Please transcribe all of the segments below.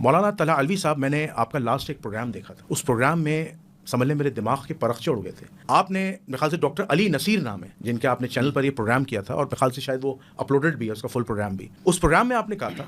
مولانا طلحہ علوی صاحب، میں نے آپ کا لاسٹ ایک پروگرام دیکھا تھا. اس پروگرام میں سمجھ لیں میرے دماغ کے پرخچے اڑ گئے تھے. آپ نے میرے خیال سے ڈاکٹر علی نصیر نام ہے جن کے آپ نے چینل پر یہ پروگرام کیا تھا، اور میرے خیال سے شاید وہ اپلوڈڈ بھی ہے، اس کا فل پروگرام بھی. اس پروگرام میں آپ نے کہا تھا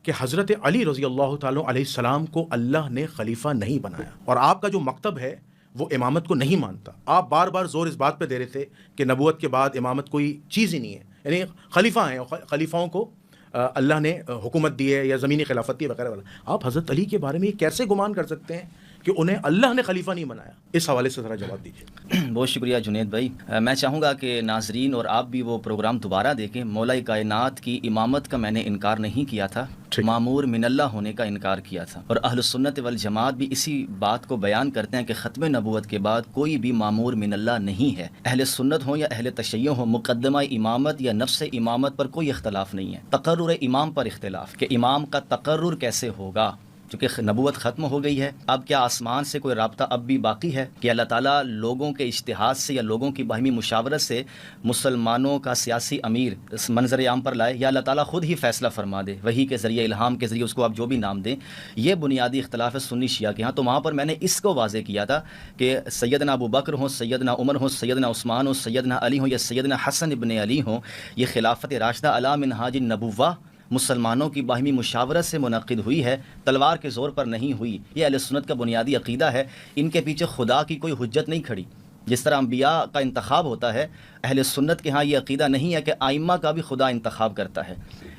کہ حضرت علی رضی اللہ تعالیٰ علیہ السلام کو اللہ نے خلیفہ نہیں بنایا، اور آپ کا جو مکتب ہے وہ امامت کو نہیں مانتا. آپ بار بار زور اس بات پہ دے رہے تھے کہ نبوت کے بعد امامت کوئی چیز ہی نہیں ہے، یعنی خلیفہ ہیں، خلیفاؤں کو اللہ نے حکومت دی ہے یا زمینی خلافت دی ہے وغیرہ وغیرہ. آپ حضرت علی کے بارے میں یہ کیسے گمان کر سکتے ہیں کہ انہیں اللہ نے خلیفہ نہیں بنایا؟ اس حوالے سے ذرا جواب دیجیے. بہت شکریہ جنید بھائی. میں چاہوں گا کہ ناظرین اور آپ بھی وہ پروگرام دوبارہ دیکھیں. مولا کائنات کی امامت کا میں نے انکار نہیں کیا تھا، معمور من اللہ ہونے کا انکار کیا تھا، اور اہل سنت والجماعت بھی اسی بات کو بیان کرتے ہیں کہ ختم نبوت کے بعد کوئی بھی معمور من اللہ نہیں ہے. اہل سنت ہوں یا اہل تشیع ہوں، مقدمہ امامت یا نفس امامت پر کوئی اختلاف نہیں ہے. تقرر امام پر اختلاف کہ امام کا تقرر کیسے ہوگا، چونکہ نبوت ختم ہو گئی ہے. اب کیا آسمان سے کوئی رابطہ اب بھی باقی ہے کہ اللہ تعالیٰ لوگوں کے اجتہاد سے یا لوگوں کی باہمی مشاورت سے مسلمانوں کا سیاسی امیر اس منظر عام پر لائے، یا اللہ تعالیٰ خود ہی فیصلہ فرما دے وحی کے ذریعے، الہام کے ذریعے، اس کو آپ جو بھی نام دیں؟ یہ بنیادی اختلاف ہے سنی شیعہ کے ہاں. تو وہاں پر میں نے اس کو واضح کیا تھا کہ سیدنا ابو بکر ہوں، سیدنا عمر ہوں، سیدنا عثمان ہوں، سیدنا علی ہوں یا سیدنا حسن ابن علی ہوں، یہ خلافت راشدہ علی منہاج النبوہ مسلمانوں کی باہمی مشاورت سے منعقد ہوئی ہے، تلوار کے زور پر نہیں ہوئی. یہ اہل سنت کا بنیادی عقیدہ ہے. ان کے پیچھے خدا کی کوئی حجت نہیں کھڑی. جس طرح انبیاء کا انتخاب ہوتا ہے، اہل سنت کے ہاں یہ عقیدہ نہیں ہے کہ ائمہ کا بھی خدا انتخاب کرتا ہے.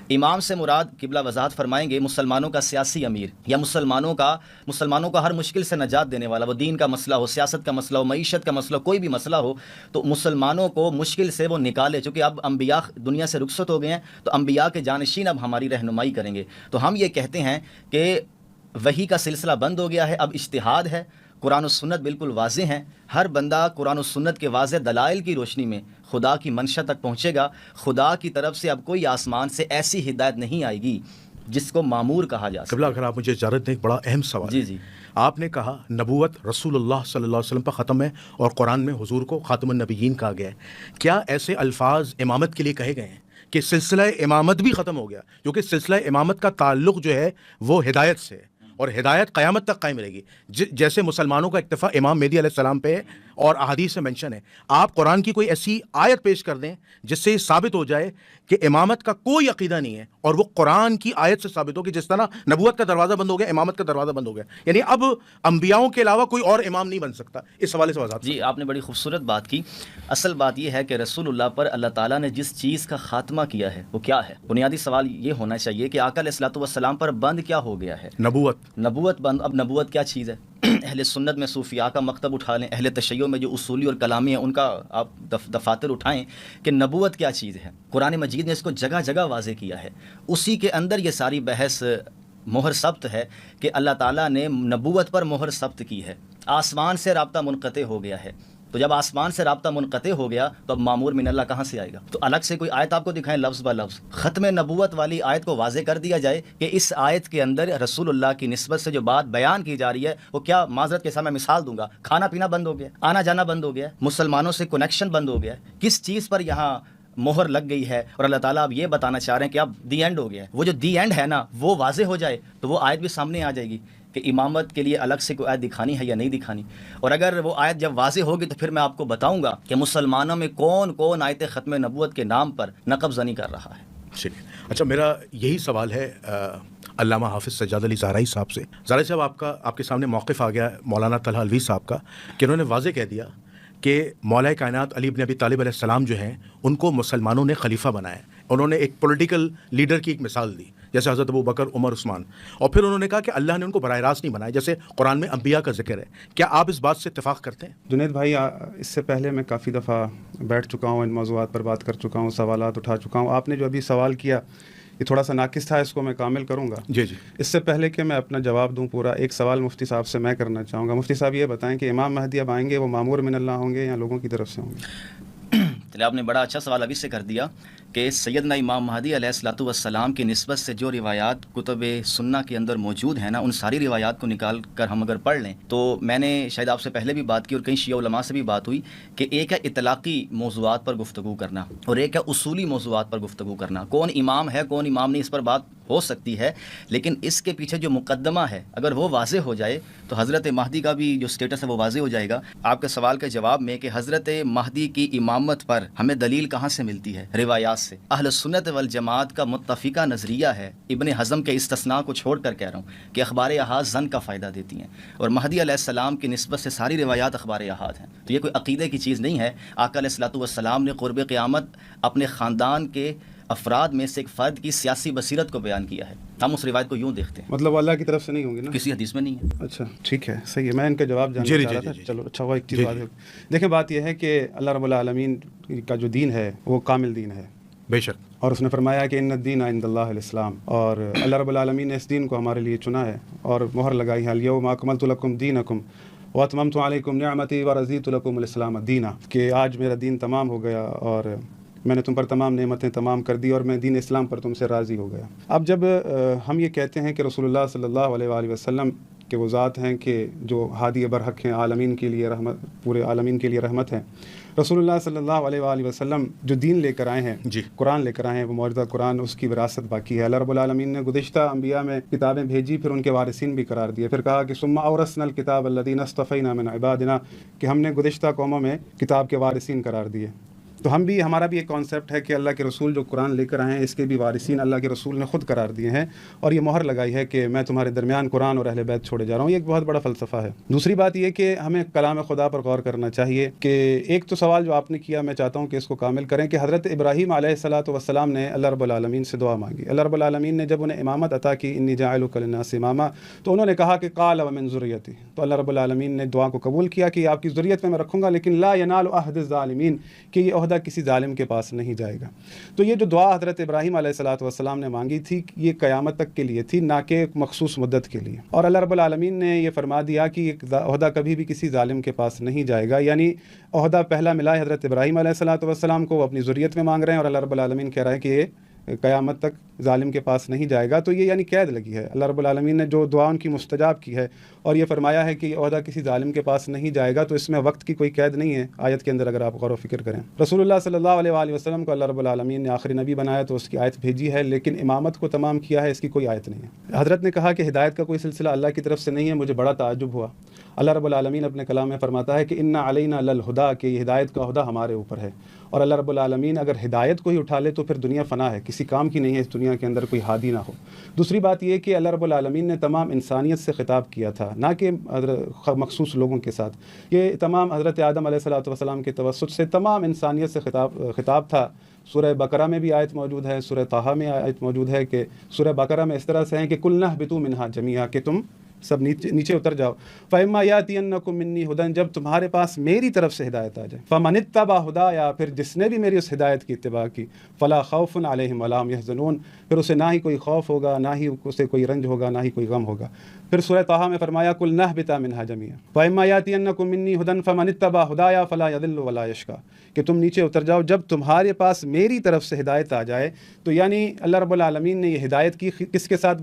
امام سے مراد قبلہ وضاحت فرمائیں گے مسلمانوں کا سیاسی امیر، یا مسلمانوں کا ہر مشکل سے نجات دینے والا. وہ دین کا مسئلہ ہو، سیاست کا مسئلہ ہو، معیشت کا مسئلہ ہو، کوئی بھی مسئلہ ہو تو مسلمانوں کو مشکل سے وہ نکالے. چونکہ اب انبیاء دنیا سے رخصت ہو گئے ہیں تو انبیاء کے جانشین اب ہماری رہنمائی کریں گے. تو ہم یہ کہتے ہیں کہ وحی کا سلسلہ بند ہو گیا ہے، اب اجتہاد ہے. قرآن و سنت بالکل واضح ہیں. ہر بندہ قرآن و سنت کے واضح دلائل کی روشنی میں خدا کی منشا تک پہنچے گا. خدا کی طرف سے اب کوئی آسمان سے ایسی ہدایت نہیں آئے گی جس کو معمور کہا جا سکے. اگر آپ مجھے اجازت دیں، ایک بڑا اہم سوال. جی آپ نے کہا نبوت رسول اللہ صلی اللہ علیہ وسلم پر ختم ہے، اور قرآن میں حضور کو خاتم النبیین کہا گیا ہے. کیا ایسے الفاظ امامت کے لیے کہے گئے ہیں کہ سلسلہ امامت بھی ختم ہو گیا؟ کیونکہ سلسلہ امامت کا تعلق جو ہے وہ ہدایت سے ہے، اور ہدایت قیامت تک قائم رہے گی. جیسے مسلمانوں کا اکتفا امام مہدی علیہ السلام پہ ہے اور احادیث میں مینشن ہے. آپ قرآن کی کوئی ایسی آیت پیش کر دیں جس سے یہ ثابت ہو جائے کہ امامت کا کوئی عقیدہ نہیں ہے، اور وہ قرآن کی آیت سے ثابت ہو کہ جس طرح نبوت کا دروازہ بند ہو گیا، امامت کا دروازہ بند ہو گیا، یعنی اب انبیاؤں کے علاوہ کوئی اور امام نہیں بن سکتا. اس حوالے سے وضاحت. جی آپ نے بڑی خوبصورت بات کی. اصل بات یہ ہے کہ رسول اللہ پر اللہ تعالیٰ نے جس چیز کا خاتمہ کیا ہے وہ کیا ہے؟ بنیادی سوال یہ ہونا چاہیے کہ آقا علیہ الصلوۃ والسلام پر بند کیا ہو گیا ہے؟ نبوت بند. اب نبوت کیا چیز ہے؟ اہل سنت میں صوفیاء کا مکتب اٹھا لیں، اہل تشیع میں جو اصولی اور کلامی ہیں ان کا آپ دفاتر اٹھائیں کہ نبوت کیا چیز ہے. قرآن مجید نے اس کو جگہ جگہ واضح کیا ہے. اسی کے اندر یہ ساری بحث مہر ثبت ہے کہ اللہ تعالیٰ نے نبوت پر مہر ثبت کی ہے. آسمان سے رابطہ منقطع ہو گیا ہے. تو جب آسمان سے رابطہ منقطع ہو گیا تو اب معمور من اللہ کہاں سے آئے گا؟ تو الگ سے کوئی آیت آپ کو دکھائیں لفظ با لفظ. ختم نبوت والی آیت کو واضح کر دیا جائے کہ اس آیت کے اندر رسول اللہ کی نسبت سے جو بات بیان کی جا رہی ہے وہ کیا. معذرت کے ساتھ میں مثال دوں گا، کھانا پینا بند ہو گیا، آنا جانا بند ہو گیا، مسلمانوں سے کنیکشن بند ہو گیا. کس چیز پر یہاں مہر لگ گئی ہے؟ اور اللہ تعالیٰ اب یہ بتانا چاہ رہے ہیں کہ اب دی اینڈ ہو گیا ہے. وہ جو دی اینڈ ہے نا وہ واضح ہو جائے تو وہ آیت بھی سامنے آ جائے گی کہ امامت کے لیے الگ سے کوئی آیت دکھانی ہے یا نہیں دکھانی. اور اگر وہ آیت جب واضح ہوگی تو پھر میں آپ کو بتاؤں گا کہ مسلمانوں میں کون کون آیت ختم نبوت کے نام پر نقب زنی کر رہا ہے. چلیے اچھا، میرا یہی سوال ہے علامہ حافظ سجاد علی زہرائی صاحب سے. زہرائی صاحب آپ کے سامنے موقف آ گیا مولانا طلحہ علوی صاحب کا کہ انہوں نے واضح کہہ دیا کہ مولا کائنات علی بن ابی طالب علیہ السلام جو ہیں ان کو مسلمانوں نے خلیفہ بنایا. انہوں نے ایک پولیٹیکل لیڈر کی ایک مثال دی جیسے حضرت ابو بکر، عمر، عثمان، اور پھر انہوں نے کہا کہ اللہ نے ان کو براہ راست نہیں بنایا جیسے قرآن میں انبیاء کا ذکر ہے. کیا آپ اس بات سے اتفاق کرتے ہیں؟ جنید بھائی، اس سے پہلے میں کافی دفعہ بیٹھ چکا ہوں، ان موضوعات پر بات کر چکا ہوں، سوالات اٹھا چکا ہوں. آپ نے جو ابھی سوال کیا یہ تھوڑا سا ناقص تھا، اس کو میں کامل کروں گا. جی. اس سے پہلے کہ میں اپنا جواب دوں پورا، ایک سوال مفتی صاحب سے میں کرنا چاہوں گا. مفتی صاحب یہ بتائیں کہ امام مہدی اب آئیں گے وہ معمور من اللہ ہوں گے یا لوگوں کی طرف سے ہوں گے؟ چلے آپ نے بڑا اچھا سوال ابھی سے کر دیا کہ سیدنا امام مہدی علیہ الصلوۃ والسلام کی نسبت سے جو روایات کتب سنہ کے اندر موجود ہیں نا، ان ساری روایات کو نکال کر ہم اگر پڑھ لیں تو میں نے شاید آپ سے پہلے بھی بات کی اور کئی شیعہ علماء سے بھی بات ہوئی کہ ایک ہے اطلاقی موضوعات پر گفتگو کرنا اور ایک ہے اصولی موضوعات پر گفتگو کرنا. کون امام ہے کون امام نہیں اس پر بات ہو سکتی ہے، لیکن اس کے پیچھے جو مقدمہ ہے اگر وہ واضح ہو جائے تو حضرت مہدی کا بھی جو سٹیٹس ہے وہ واضح ہو جائے گا. آپ کے سوال کے جواب میں کہ حضرت مہدی کی امامت پر ہمیں دلیل کہاں سے ملتی ہے؟ روایات سے. اہل سنت والجماعت کا متفقہ نظریہ ہے، ابن حزم کے استثناء کو چھوڑ کر کہہ رہا ہوں، کہ اخبار احاد ظن کا فائدہ دیتی ہیں اور مہدی علیہ السلام کی نسبت سے ساری روایات اخبار احاد ہیں. تو یہ کوئی عقیدے کی چیز نہیں ہے. آقا علیہ الصلوۃ والسلام نے قرب قیامت اپنے خاندان کے افراد میں سے ایک فرد کی سیاسی بصیرت کو بیان کیا ہے. ہم اس روایت کو یوں دیکھتے ہیں. مطلب اللہ کی طرف سے نہیں ہوں گی نا؟ کسی حدیث میں نہیں ہے. اچھا ٹھیک ہے، صحیح ہے. میں ان کا جواب جاننا چاہ رہا تھا. چلو اچھا ہوا ایک چیز بات ہے. دیکھیں بات یہ ہے کہ اللہ رب العالمین کا جو دین ہے وہ کامل دین ہے بے شک، اور اس نے فرمایا کہ ان الدین عند اللہ الاسلام، اور اللہ رب العالمین نے اس دین کو ہمارے لیے چنا ہے اور مہر لگائی ہے الیوم اکملت لکم دینکم واتممت علیکم نعمتی ورضیت لکم الاسلام دینا، کہ آج میرا دین تمام ہو گیا اور میں نے تم پر تمام نعمتیں تمام کر دی اور میں دین اسلام پر تم سے راضی ہو گیا. اب جب ہم یہ کہتے ہیں کہ رسول اللہ صلی اللہ علیہ وآلہ وسلم کہ وہ ذات ہیں کہ جو ہادی برحق ہیں، عالمین کے لیے رحمت، پورے عالمین کے لیے رحمت ہیں، رسول اللہ صلی اللہ علیہ وآلہ وسلم جو دین لے کر آئے ہیں، قرآن لے کر آئے ہیں، وہ موجودہ قرآن، اس کی وراثت باقی ہے. اللہ رب العالمین نے گزشتہ انبیاء میں کتابیں بھیجی، پھر ان کے وارثین بھی قرار دیے، پھر کہا کہ ثم اورثنا الکتاب الذین اصطفینا من عبادنا، کہ ہم نے گزشتہ قوموں میں کتاب کے وارثین قرار دیے. تو ہم بھی، ہمارا بھی ایک کانسیپٹ ہے کہ اللہ کے رسول جو قرآن لے کر آئے ہیں اس کے بھی وارثین اللہ کے رسول نے خود قرار دیے ہیں اور یہ مہر لگائی ہے کہ میں تمہارے درمیان قرآن اور اہل بیت چھوڑے جا رہا ہوں. یہ ایک بہت بڑا فلسفہ ہے. دوسری بات یہ کہ ہمیں کلام خدا پر غور کرنا چاہیے کہ ایک تو سوال جو آپ نے کیا، میں چاہتا ہوں کہ اس کو کامل کریں، کہ حضرت ابراہیم علیہ الصلوۃ والسلام نے اللہ رب العالمین سے دعا مانگی. اللہ رب العالمین نے جب انہیں امامت عطا کی، انی جاعلک للناس اماما، تو انہوں نے کہا کہ قال ومن ذریتی، تو اللہ رب العالمین نے دعا کو قبول کیا کہ آپ کی ذریت میں رکھوں گا، لیکن لا ینال عہد الظالمین، کہ یہ عہدہ کسی ظالم کے پاس نہیں جائے گا. تو یہ جو دعا حضرت ابراہیم علیہ الصلوۃ والسلام نے مانگی تھی، یہ قیامت تک کے لیے تھی، نہ کہ ایک مخصوص مدت کے لیے. اور اللہ رب العالمین نے یہ فرما دیا کہ یہ عہدہ کبھی بھی کسی ظالم کے پاس نہیں جائے گا. یعنی عہدہ پہلا ملا ہے حضرت ابراہیم علیہ الصلوۃ والسلام کو، وہ اپنی ذریت میں مانگ رہے ہیں، اور اللہ رب العالمین کہہ رہا ہے کہ یہ قیامت تک ظالم کے پاس نہیں جائے گا. تو یہ یعنی قید لگی ہے. اللہ رب العالمین نے جو دعا ان کی مستجاب کی ہے اور یہ فرمایا ہے کہ یہ عہدہ کسی ظالم کے پاس نہیں جائے گا، تو اس میں وقت کی کوئی قید نہیں ہے آیت کے اندر. اگر آپ غور و فکر کریں، رسول اللہ صلی اللہ علیہ وآلہ وسلم کو اللہ رب العالمین نے آخری نبی بنایا تو اس کی آیت بھیجی ہے، لیکن امامت کو تمام کیا ہے اس کی کوئی آیت نہیں ہے. حضرت نے کہا کہ ہدایت کا کوئی سلسلہ اللہ کی طرف سے نہیں ہے. مجھے بڑا تعجب ہوا. اللہ رب العالمین اپنے کلام میں فرماتا ہے کہ انا علینا للہدیٰ، کہ یہ ہدایت کا عہدہ ہمارے اوپر ہے. اور اللہ رب العالمین اگر ہدایت کو ہی اٹھا لے تو پھر دنیا فنا ہے، کسی کام کی نہیں ہے اس دنیا کے اندر کوئی ہادی نہ ہو. دوسری بات یہ کہ اللہ رب العالمین نے تمام انسانیت سے خطاب کیا تھا، نہ کہ مخصوص لوگوں کے ساتھ. یہ تمام حضرت آدم علیہ الصلوۃ والسلام کے توسط سے تمام انسانیت سے خطاب تھا. سورہ بقرہ میں بھی آیت موجود ہے، سورہ طٰہٰ میں آیت موجود ہے کہ سورہ بقرہ میں اس طرح سے ہیں کہ قُلْ نَهْبِطُوا مِنْهَا جَمِيعًا، کہ تم سب نیچے اتر جاؤ. فَإِمَّا يَأْتِيَنَّكُم مِّنِّي هُدًى، جب تمہارے پاس میری طرف سے ہدایت آ جائے. فَمَنِ اتَّبَعَ هُدَايَا، پھر جس نے بھی میری اس ہدایت کی اتباع کی، فَلَا خَوْفٌ عَلَيْهِمْ وَلَا هُمْ يَحْزَنُونَ، پھر اسے نہ ہی کوئی خوف ہوگا، نہ ہی اسے کوئی رنج ہوگا، نہ ہی کوئی غم ہوگا. پھر سورہ طٰہٰ میں فرمایا قُلْ نَهْبِطَا مِنْهَا جَمِيعًا فَإِمَّا يَأْتِيَنَّكُم مِّنِّي هُدًى فَمَنِ اتَّبَعَ هُدَايَا فَلَا يَضِلُّ وَلَا يَشْقَىٰ، کہ تم نیچے اتر جاؤ جب تمہارے پاس میری طرف سے ہدایت آ جائے. تو یعنی اللہ رب العالمین نے یہ ہدایت کی کس کے ساتھ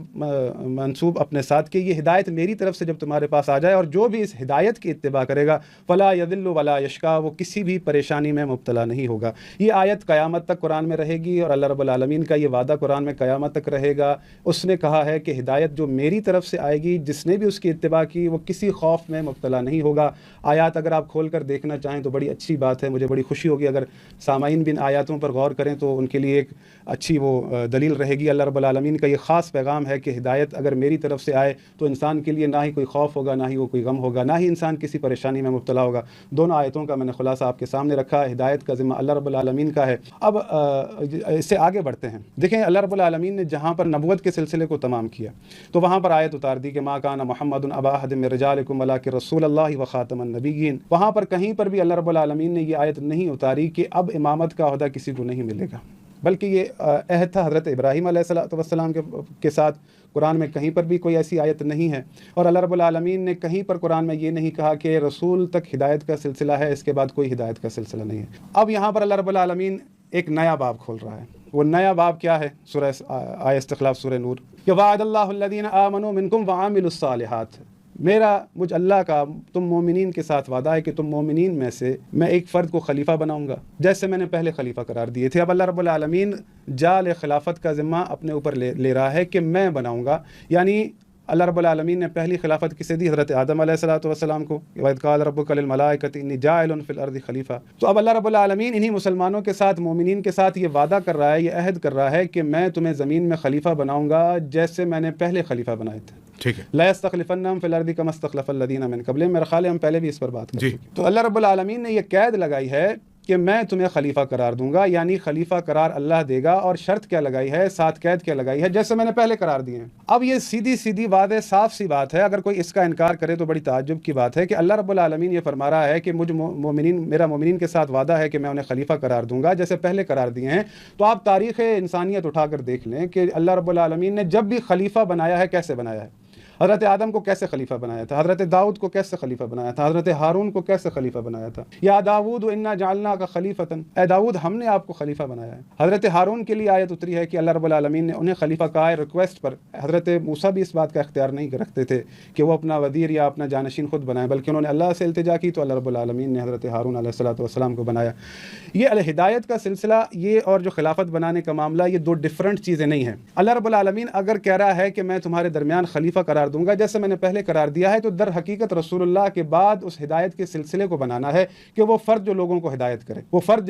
منسوب؟ اپنے ساتھ، کہ یہ ہدایت میری طرف سے جب تمہارے پاس آ جائے اور جو بھی اس ہدایت کی اتباع کرے گا فلا یضل ولا یشقیٰ، وہ کسی بھی پریشانی میں مبتلا نہیں ہوگا. یہ آیت قیامت تک قرآن میں رہے گی اور اللہ رب العالمین کا یہ وعدہ قرآن میں قیامت تک رہے گا. اس نے کہا ہے کہ ہدایت جو میری طرف سے آئے گی، جس نے بھی اس کی اتباع کی وہ کسی خوف میں مبتلا نہیں ہوگا. آیات اگر آپ کھول کر دیکھنا چاہیں تو بڑی اچھی بات ہے، مجھے بڑی خوشی ہوگی اگر سامعین بھی ان آیاتوں پر غور کریں تو ان کے لیے ایک اچھی وہ دلیل رہے گی. اللہ رب العالمین کا یہ خاص پیغام ہے کہ ہدایت اگر میری طرف سے آئے تو انسان کے لیے نہ ہی کوئی خوف ہوگا، نہ ہی وہ کوئی غم ہوگا، نہ ہی انسان کسی پریشانی میں مبتلا ہوگا. دونوں آیتوں کا میں نے خلاصہ آپ کے سامنے رکھا. ہدایت کا ذمہ اللہ رب العالمین کا ہے. اب اس سے آگے بڑھتے ہیں. دیکھیں اللہ رب العالمین نے جہاں پر نبوت کے سلسلے کو تمام کیا تو وہاں پر آیت اتار دی کہ ما کان محمد ابا احد من رجالکم ولکن رسول اللہ وخاتم النبیین. وہاں پر کہیں پر بھی اللہ رب العالمین نے یہ آیت نہیں اتاری کہ اب امامت کا عہدہ کسی کو نہیں ملے گا، بلکہ یہ عہد تھا حضرت ابراہیم علیہ السلام کے ساتھ. قرآن میں کہیں پر بھی کوئی ایسی آیت نہیں ہے. اور اللہ رب العالمین نے کہیں پر قرآن میں یہ نہیں کہا کہ رسول تک ہدایت کا سلسلہ ہے، اس کے بعد کوئی ہدایت کا سلسلہ نہیں ہے. اب یہاں پر اللہ رب العالمین ایک نیا باب کھول رہا ہے. وہ نیا باب کیا ہے؟ سورہ آیہ استخلاف سورہ نور کہ وعد اللہ الذین آمنوا منکم وعملوا الصالحات. مجھ اللہ کا تم مومنین کے ساتھ وعدہ ہے کہ تم مومنین میں سے میں ایک فرد کو خلیفہ بناؤں گا جیسے میں نے پہلے خلیفہ قرار دیے تھے. اب اللہ رب العالمین جال خلافت کا ذمہ اپنے اوپر لے رہا ہے کہ میں بناؤں گا. یعنی اللہ رب العالمین نے پہلی خلافت کسے دی؟ حضرت آدم علیہ الصلوۃ والسلام کو. وَإِذْ قَالَ رَبُّكَ لِلْمَلَائِكَةِ إِنِّي جَاعِلٌ فِي الْأَرْضِ خلیفہ. تو اب اللہ رب العالمین انہی مسلمانوں کے ساتھ، مومنین کے ساتھ یہ وعدہ کر رہا ہے، یہ عہد کر رہا ہے کہ میں تمہیں زمین میں خلیفہ بناؤں گا جیسے میں نے پہلے خلیفہ بنائے تھے. ٹھیک ہے. لا يستخلفنهم في الارض كما استخلف الذين من قبلهم. میرا خیال ہے ہم پہلے بھی اس پر بات کر چکے. تو اللہ رب العالمین نے یہ قید لگائی ہے کہ میں تمہیں خلیفہ قرار دوں گا، یعنی خلیفہ قرار اللہ دے گا. اور شرط کیا لگائی ہے؟ 7 قید کیا لگائی ہے؟ جیسے میں نے پہلے قرار دیے ہیں. اب یہ سیدھی واضح صاف سی بات ہے. اگر کوئی اس کا انکار کرے تو بڑی تعجب کی بات ہے کہ اللہ رب العالمین یہ فرما رہا ہے کہ میرا مومنین کے ساتھ وعدہ ہے کہ میں انہیں خلیفہ قرار دوں گا جیسے پہلے قرار دیے ہیں. تو آپ تاریخ انسانیت اٹھا کر دیکھ لیں کہ اللہ رب العالمین نے جب بھی خلیفہ بنایا ہے کیسے بنایا ہے. حضرت آدم کو کیسے خلیفہ بنایا تھا؟ حضرت داؤد کو کیسے خلیفہ بنایا تھا؟ حضرت ہارون کو کیسے خلیفہ بنایا تھا؟ یا داؤد انا جعلناک خلیفۃ، اے داؤد ہم نے آپ کو خلیفہ بنایا ہے. حضرت ہارون کے لیے آیت اتری ہے کہ اللہ رب العالمین نے انہیں خلیفہ کہا ہے ریکویسٹ پر. حضرت موسیٰ بھی اس بات کا اختیار نہیں رکھتے تھے کہ وہ اپنا وزیر یا اپنا جانشین خود بنائیں، بلکہ انہوں نے اللہ سے التجا کی تو اللہ رب العالمین نے حضرت ہارون علیہ الصلوۃ والسلام کو بنایا. یہ الہدایت کا سلسلہ یہ اور جو خلافت بنانے کا معاملہ، یہ 2 ڈفرنٹ چیزیں نہیں ہیں. اللہ رب العالمین اگر کہہ رہا ہے کہ میں تمہارے درمیان خلیفہ قرار دوں گا جیسے میں نے پہلے قرار دیا ہے، تو در حقیقت رسول اللہ کے بعد اس ہدایت کے سلسلے کو بنانا ہے کہ وہ فرد جو لوگوں کو ہدایت کرے، وہ فرد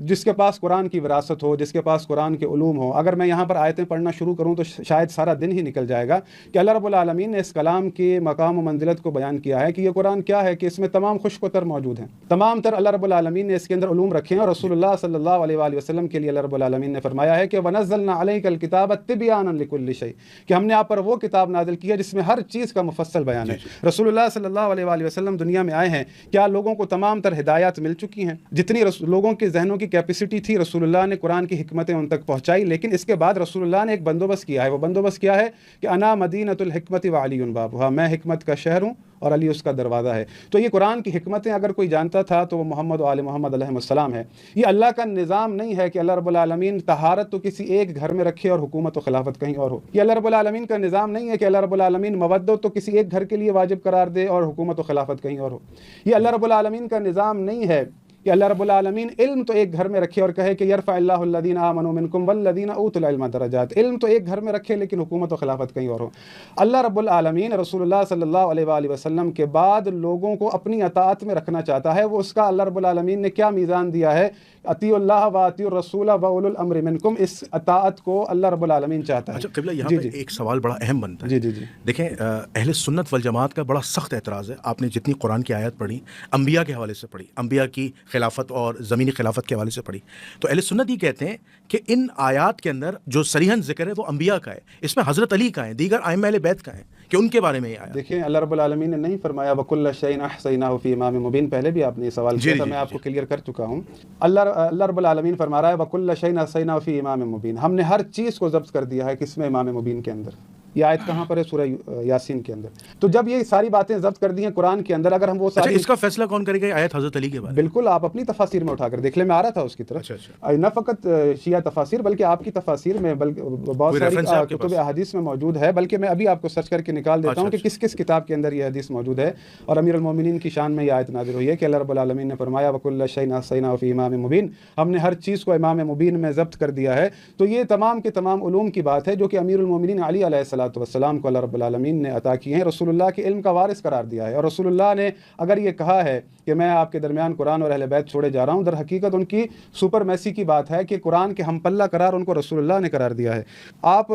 جس کے پاس قرآن کی وراثت ہو، جس کے پاس قرآن کے علوم ہو. اگر میں یہاں پر آیتیں پڑھنا شروع کروں تو شاید سارا دن ہی نکل جائے گا کہ اللہ رب العالمین نے اس کلام کے مقام و منزلت کو بیان کیا ہے کہ یہ قرآن کیا ہے کہ اس میں تمام خشک و تر موجود ہیں، تمام تر اللہ رب العالمین نے اس کے اندر علوم رکھے ہیں. اور رسول اللہ صلی اللہ علیہ وآلہ وسلم کے لیے اللہ رب العالمین نے فرمایا ہے کہ وَنَزَّلْنَا عَلَيْكَ الْكِتَابَ تِبْيَانًا لِكُلِّ شَيْءٍ، کہ ہم نے آپ پر وہ کتاب نازل کی ہے جس میں ہر چیز کا مفصل بیان ہے. رسول اللہ صلی اللہ علیہ وآلہ وسلم دنیا میں آئے ہیں، کیا لوگوں کو تمام تر ہدایات مل چکی ہیں؟ جتنی لوگوں کے ذہنوں کی کیپیسٹی تھی رسول اللہ نے قرآن کی حکمتیں ان تک پہنچائی. لیکن اس کے بعد رسول اللہ نے ایک بندوبست کیا ہے. وہ بندوبست کیا ہے کہ انا مدینۃ الحکمت وعلی بابھا، میں حکمت کا شہر ہوں اور علی اس کا دروازہ ہے. تو یہ قرآن کی حکمتیں اگر کوئی جانتا تھا تو وہ محمد و آل محمد علیہ السلام ہے. یہ اللہ کا نظام نہیں ہے کہ اللہ رب العالمین طہارت تو کسی ایک گھر میں رکھے اور حکومت و خلافت کہیں اور ہو. یہ اللہ رب العالمین کا نظام نہیں ہے کہ اللہ رب العالمین مودت تو کسی ایک گھر کے لیے واجب قرار دے اور حکومت و خلافت کہیں اور ہو. یہ اللہ رب العالمین کا نظام نہیں ہے کہ اللہ رب العالمین علم تو ایک گھر میں رکھے اور کہے کہ یرفع اللہ الذین آمنوا منکم والذین اوتوا العلم درجات. علم تو ایک گھر میں رکھے لیکن حکومت و خلافت کہیں اور ہو. اللہ رب العالمین رسول اللہ صلی اللہ علیہ وآلہ وسلم کے بعد لوگوں کو اپنی اطاعت میں رکھنا چاہتا ہے. وہ اس کا اللہ رب العالمین نے کیا میزان دیا ہے؟ اطیعوا اللہ و اطیعوا الرسول و اولو الامر منکم. اس اطاعت کو اللہ رب العالمین چاہتا ہے. اچھا قبلہ، یہاں پہ ایک سوال بڑا اہم بنتا ہے. جی دیکھیں، اہل سنت والجماعت کا بڑا سخت اعتراض ہے. آپ نے جتنی قرآن کی آیات پڑھی، انبیاء کے حوالے سے پڑھی، انبیاء کی خلافت اور زمینی خلافت کے حوالے سے پڑھی، تو اہل سنت یہ کہتے ہیں کہ ان آیات کے اندر جو صریحاً ذکر ہے وہ انبیاء کا ہے، اس میں حضرت علی کا ہے، دیگر ائمہ اہل بیت کا ہے، کہ ان کے بارے میں یہ آیا. دیکھیں اللہ رب العالمین نے نہیں فرمایا وَكُلَّ شَيْءٍ أَحْصَيْنَاهُ فِي إِمَامٍ مُبِينٍ. پہلے بھی آپ نے یہ سوال کیا تھا، میں آپ کو کلیئر کر چکا ہوں. اللہ رب العالمین فرما رہا ہے وَكُلَّ شَيْءٍ أَحْصَيْنَاهُ فِي إِمَامٍ مُبِينٍ. ہم نے ہر چیز کو ضبط کر دیا ہے کس میں؟ امام مبین کے اندر. یہ آیت کہاں پر ہے؟ سورہ یاسین کے اندر. تو جب یہ ساری باتیں ضبط کر دی ہیں قرآن کے اندر، اگر ہم وہ ساری اس کا فیصلہ کون کرے گا؟ آیت حضرت علی کے بارے میں. بالکل آپ اپنی تفاسیر میں اٹھا کر دیکھ لیں. میں آ رہا تھا اس کی طرف. نہ فقط شیعہ تفاسیر بلکہ آپ کی تفاسیر میں بہت ساری کتب احادیث میں موجود ہے. بلکہ میں ابھی آپ کو سرچ کر کے نکال دیتا ہوں کہ کس کس کتاب کے اندر یہ حدیث موجود ہے. اور امیر المومنین کی شان میں یہ آیت نازل ہوئی ہے کہ اللہ رب العالمین نے فرمایا وَكُلَّ شَيْءٍ أَحْصَيْنَاهُ فِي إِمَامٍ مُبِينٍ. ہم نے ہر چیز کو امام مبین میں ضبط کر دیا ہے. تو یہ تمام کے تمام علوم کی بات ہے جو کہ امیر المومنین علی علیہ الصلوۃ والسلام کو اللہ رب العالمین نے عطا کی ہیں. رسول اللہ کے علم کا وارث قرار دیا ہے. اور رسول اللہ نے اگر یہ کہا ہے کہ میں آپ کے درمیان قرآن اور اہل بیت چھوڑے جا رہا ہوں، در حقیقت ان کی سپر میسی کی بات ہے کہ قرآن کے ہم پلہ قرار ان کو رسول اللہ نے قرار دیا ہے. آپ